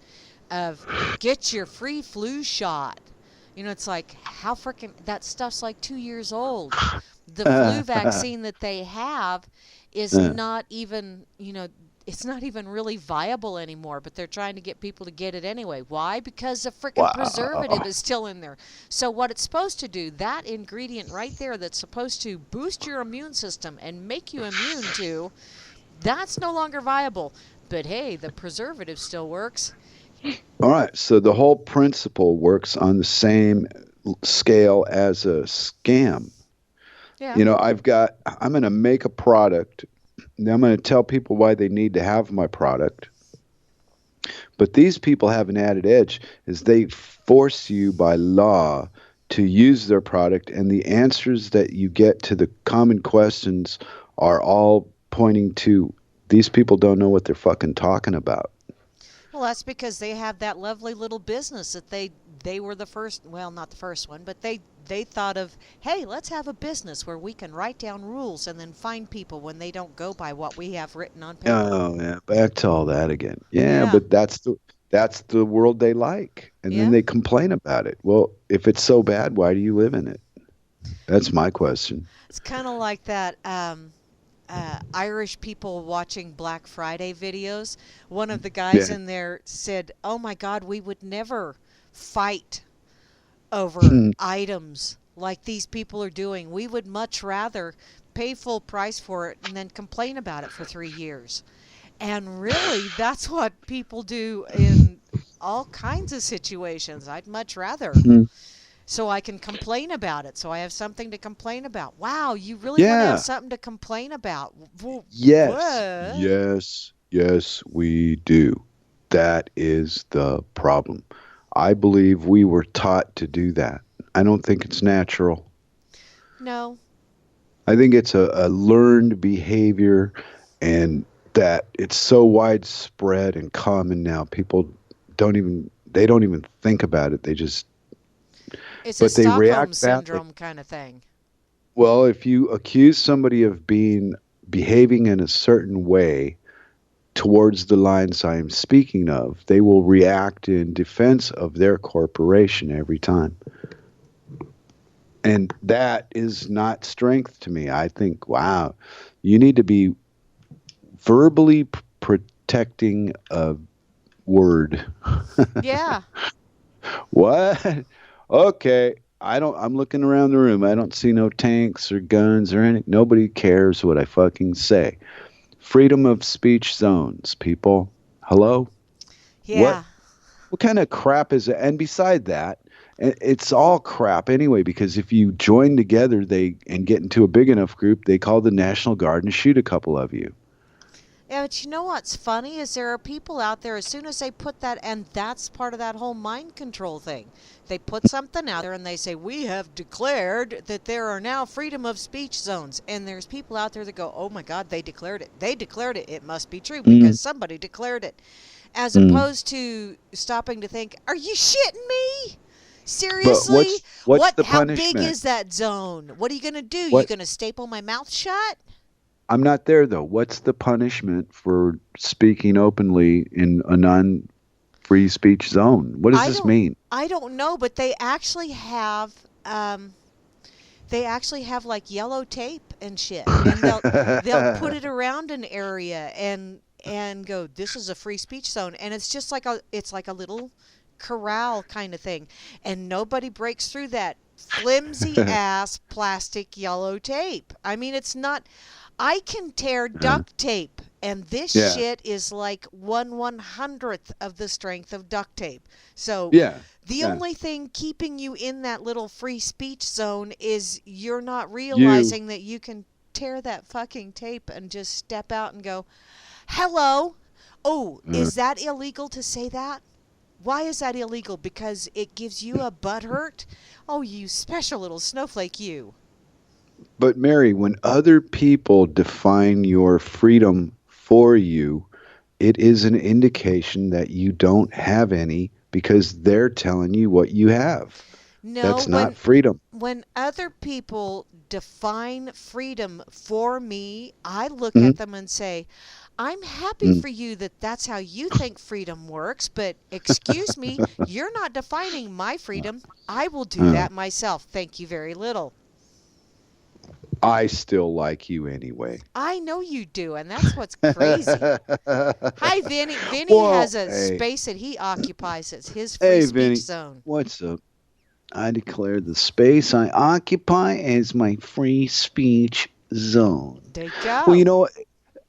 of get your free flu shot. You know, it's like, how freaking, that stuff's like 2 years old. The flu vaccine that they have is Uh, not even, it's not even really viable anymore, but they're trying to get people to get it anyway. Why? Because the freaking preservative wow. is still in there. So what it's supposed to do, that ingredient right there that's supposed to boost your immune system and make you immune to, that's no longer viable. But hey, the preservative still works. All right. So the whole principle works on the same scale as a scam. Yeah. I'm going to make a product. And I'm going to tell people why they need to have my product. But these people have an added edge is they force you by law to use their product. And the answers that you get to the common questions are all pointing to these people don't know what they're fucking talking about. Well, that's because they have that lovely little business that they were the first, well, not the first one, but they thought of, hey, let's have a business where we can write down rules and then fine people when they don't go by what we have written on paper. Oh, yeah, back to all that again. Yeah, Yeah. but that's the world they like, and then Yeah. they complain about it. Well, if it's so bad, why do you live in it? That's my question. It's kind of like that Irish people watching Black Friday videos. One of the guys Yeah. in there said, oh my God, we would never fight over items like these people are doing. We would much rather pay full price for it and then complain about it for 3 years. And really, that's what people do all kinds of situations. I'd much rather. Mhm. So I can complain about it. So I have something to complain about. Wow, you really want to have Yeah. something to complain about? Yes. What? Yes. Yes, we do. That is the problem. I believe we were taught to do that. I don't think it's natural. No. I think it's a learned behavior, and that it's so widespread and common now. People they don't even think about it. They just, It's a but they Stockholm react badly. syndrome kind of thing. Well, if you accuse somebody of behaving in a certain way towards the lines I'm speaking of, they will react in defense of their corporation every time. And that is not strength to me. I think, wow, you need to be verbally protecting a word. Yeah. What? Okay. I'm looking around the room. I don't see no tanks or guns or anything. Nobody cares what I fucking say. Freedom of speech zones, people. Hello? Yeah. What kind of crap is it? And beside that, it's all crap anyway, because if you join together and get into a big enough group, they call the National Guard and shoot a couple of you. Yeah, but you know what's funny is there are people out there, as soon as they put that, and that's part of that whole mind control thing. They put something out there and they say, we have declared that there are now freedom of speech zones. And there's people out there that go, oh my God, they declared it. They declared it. It must be true because somebody declared it. As opposed to stopping to think, are you shitting me? Seriously? But what's the How punishment? big is that zone? What are you going to do? What? You going to staple my mouth shut? I'm not there though. What's the punishment for speaking openly in a non-free speech zone? What does this mean? I don't know, but they actually have like yellow tape and shit, and they'll put it around an area and go, this is a free speech zone, and it's just like a little corral kind of thing, and nobody breaks through that flimsy ass plastic yellow tape. I mean, it's not. I can tear duct tape, and this Yeah. shit is like 1/100th of the strength of duct tape. So Yeah. the Yeah. only thing keeping you in that little free speech zone is you're not realizing that you can tear that fucking tape and just step out and go, hello. Oh, is that illegal to say that? Why is that illegal? Because it gives you a butt hurt? Oh, you special little snowflake, you. But Mary, when other people define your freedom for you, it is an indication that you don't have any because they're telling you what you have. No, that's not freedom. When other people define freedom for me, I look at them and say, I'm happy for you that that's how you think freedom works, but excuse me, you're not defining my freedom. I will do that myself. Thank you very little. I still like you anyway. I know you do, and that's what's crazy. Hi, Vinny. Vinny has a space that he occupies. It's his free speech Vinny, zone. What's up? I declare the space I occupy as my free speech zone. There you go. Well, you know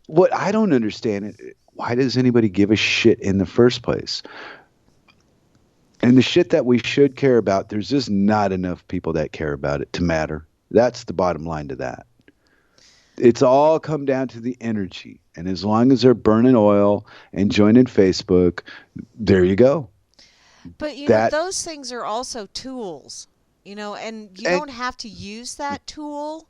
what I don't understand, why does anybody give a shit in the first place? And the shit that we should care about, there's just not enough people that care about it to matter. That's the bottom line to that. It's all come down to the energy. And as long as they're burning oil and joining Facebook, there you go. But, you know, those things are also tools, you know, and you don't have to use that tool.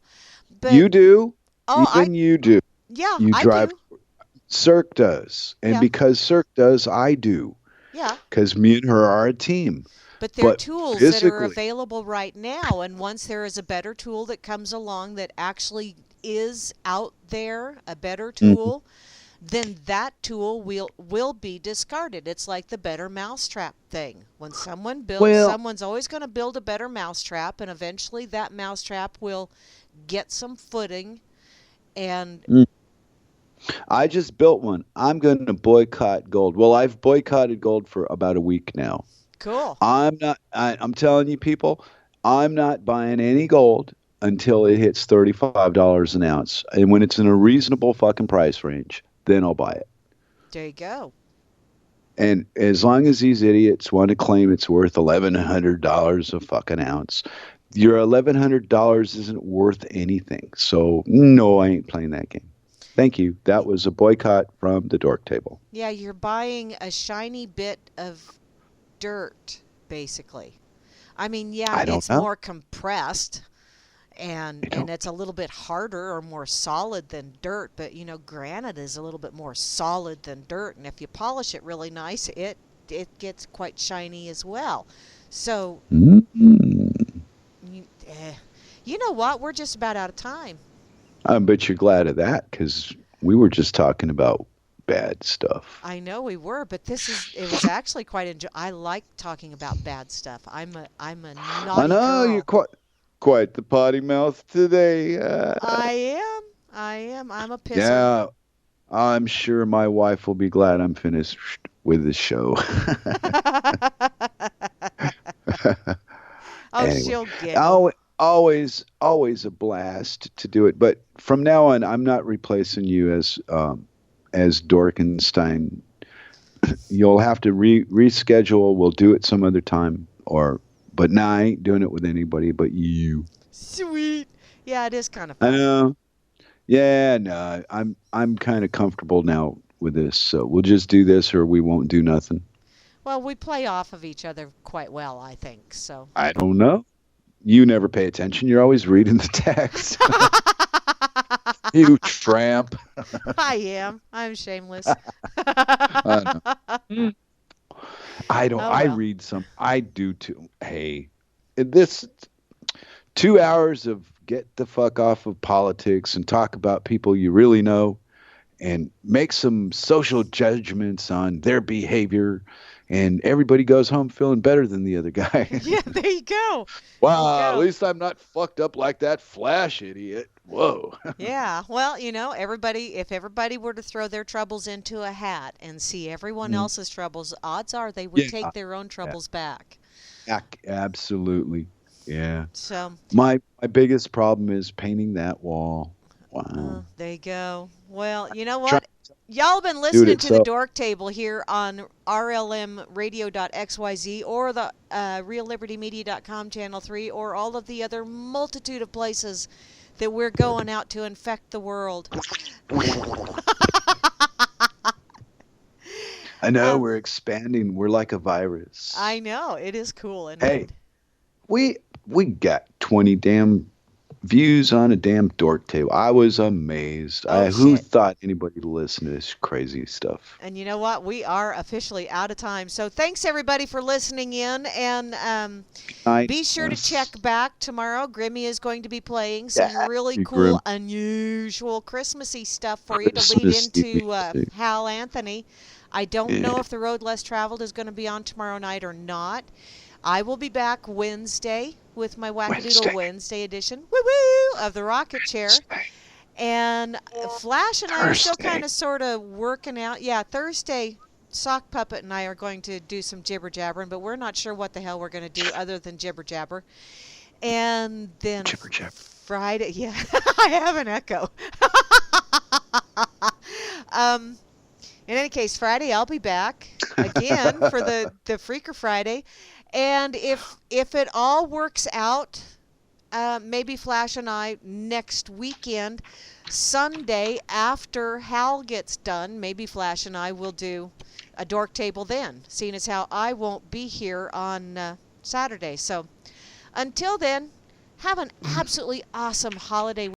But you do. Oh, you do. Yeah, you drive. I do. Cirque does. And because Cirque does, I do. Yeah. Because me and her are a team. But there are tools that are available right now, and once there is a better tool that comes along that actually is out there, a better tool, then that tool will be discarded. It's like the better mousetrap thing. When someone builds, someone's always going to build a better mousetrap, and eventually that mousetrap will get some footing. And I just built one. I'm going to boycott gold. Well, I've boycotted gold for about a week now. Cool. I'm telling you, people, I'm not buying any gold until it hits $35 an ounce. And when it's in a reasonable fucking price range, then I'll buy it. There you go. And as long as these idiots want to claim it's worth $1,100 a fucking ounce, your $1,100 isn't worth anything. So no, I ain't playing that game. Thank you. That was a boycott from the Dork Table. Yeah, you're buying a shiny bit of dirt, basically. I mean, yeah, I don't it's know. more compressed and it's a little bit harder or more solid than dirt, but you know, granite is a little bit more solid than dirt, and if you polish it really nice, it gets quite shiny as well. So, you know what? We're just about out of time. I bet you're glad of that because we were just talking about bad stuff. I know we were, but it was actually quite I like talking about bad stuff. I'm a naughty I know girl. you're quite the potty mouth today. I am. I'm a pisser. Yeah, I'm sure my wife will be glad I'm finished with the show. Oh, Anyway. she'll get Always a blast to do it. But from now on, I'm not replacing you as Dorkenstein. You'll have to reschedule. We'll do it some other time. But now I ain't doing it with anybody but you. Sweet. Yeah, it is kind of fun. I know. Yeah, no, I'm kind of comfortable now with this. So we'll just do this, or we won't do nothing. Well, we play off of each other quite well, I think. So I don't know. You never pay attention. You're always reading the text. You tramp. I am. I'm shameless. I don't. Oh, I well. read some. I do too. Hey, this 2 hours of get the fuck off of politics and talk about people you really know and make some social judgments on their behavior, and everybody goes home feeling better than the other guy. Yeah, there you go. Wow, at least I'm not fucked up like that Flash idiot. Whoa. Yeah, well, you know, if everybody were to throw their troubles into a hat and see everyone else's troubles, odds are they would take their own troubles back. Absolutely. Yeah. So my biggest problem is painting that wall. Wow. there you go. Well, you know what? Y'all have been listening to the Dork Table here on rlmradio.xyz or the reallibertymedia.com channel 3 or all of the other multitude of places that we're going out to infect the world. I know we're expanding. We're like a virus. I know. It is cool. Hey, we got 20 damn views on a damn Dork Table. I was amazed. Who thought anybody would listen to this crazy stuff? And you know what? We are officially out of time. So thanks everybody for listening in, and be sure to check back tomorrow. Grimmy is going to be playing some really cool, unusual Christmassy stuff for you to lead into Hal Anthony. I don't know if the Road Less Traveled is going to be on tomorrow night or not. I will be back Wednesday with my Wackadoodle Wednesday edition of the Rocket Chair. And Flash and I are still kind of sort of working out. Yeah, Thursday, Sock Puppet and I are going to do some jibber jabbering, but we're not sure what the hell we're going to do other than jibber jabber. And then Friday, yeah, I have an echo. In any case, Friday I'll be back again for the Freaker Friday. And if it all works out, maybe Flash and I next weekend, Sunday after Hal gets done, maybe Flash and I will do a Dork Table then, seeing as how I won't be here on Saturday. So until then, have an absolutely awesome holiday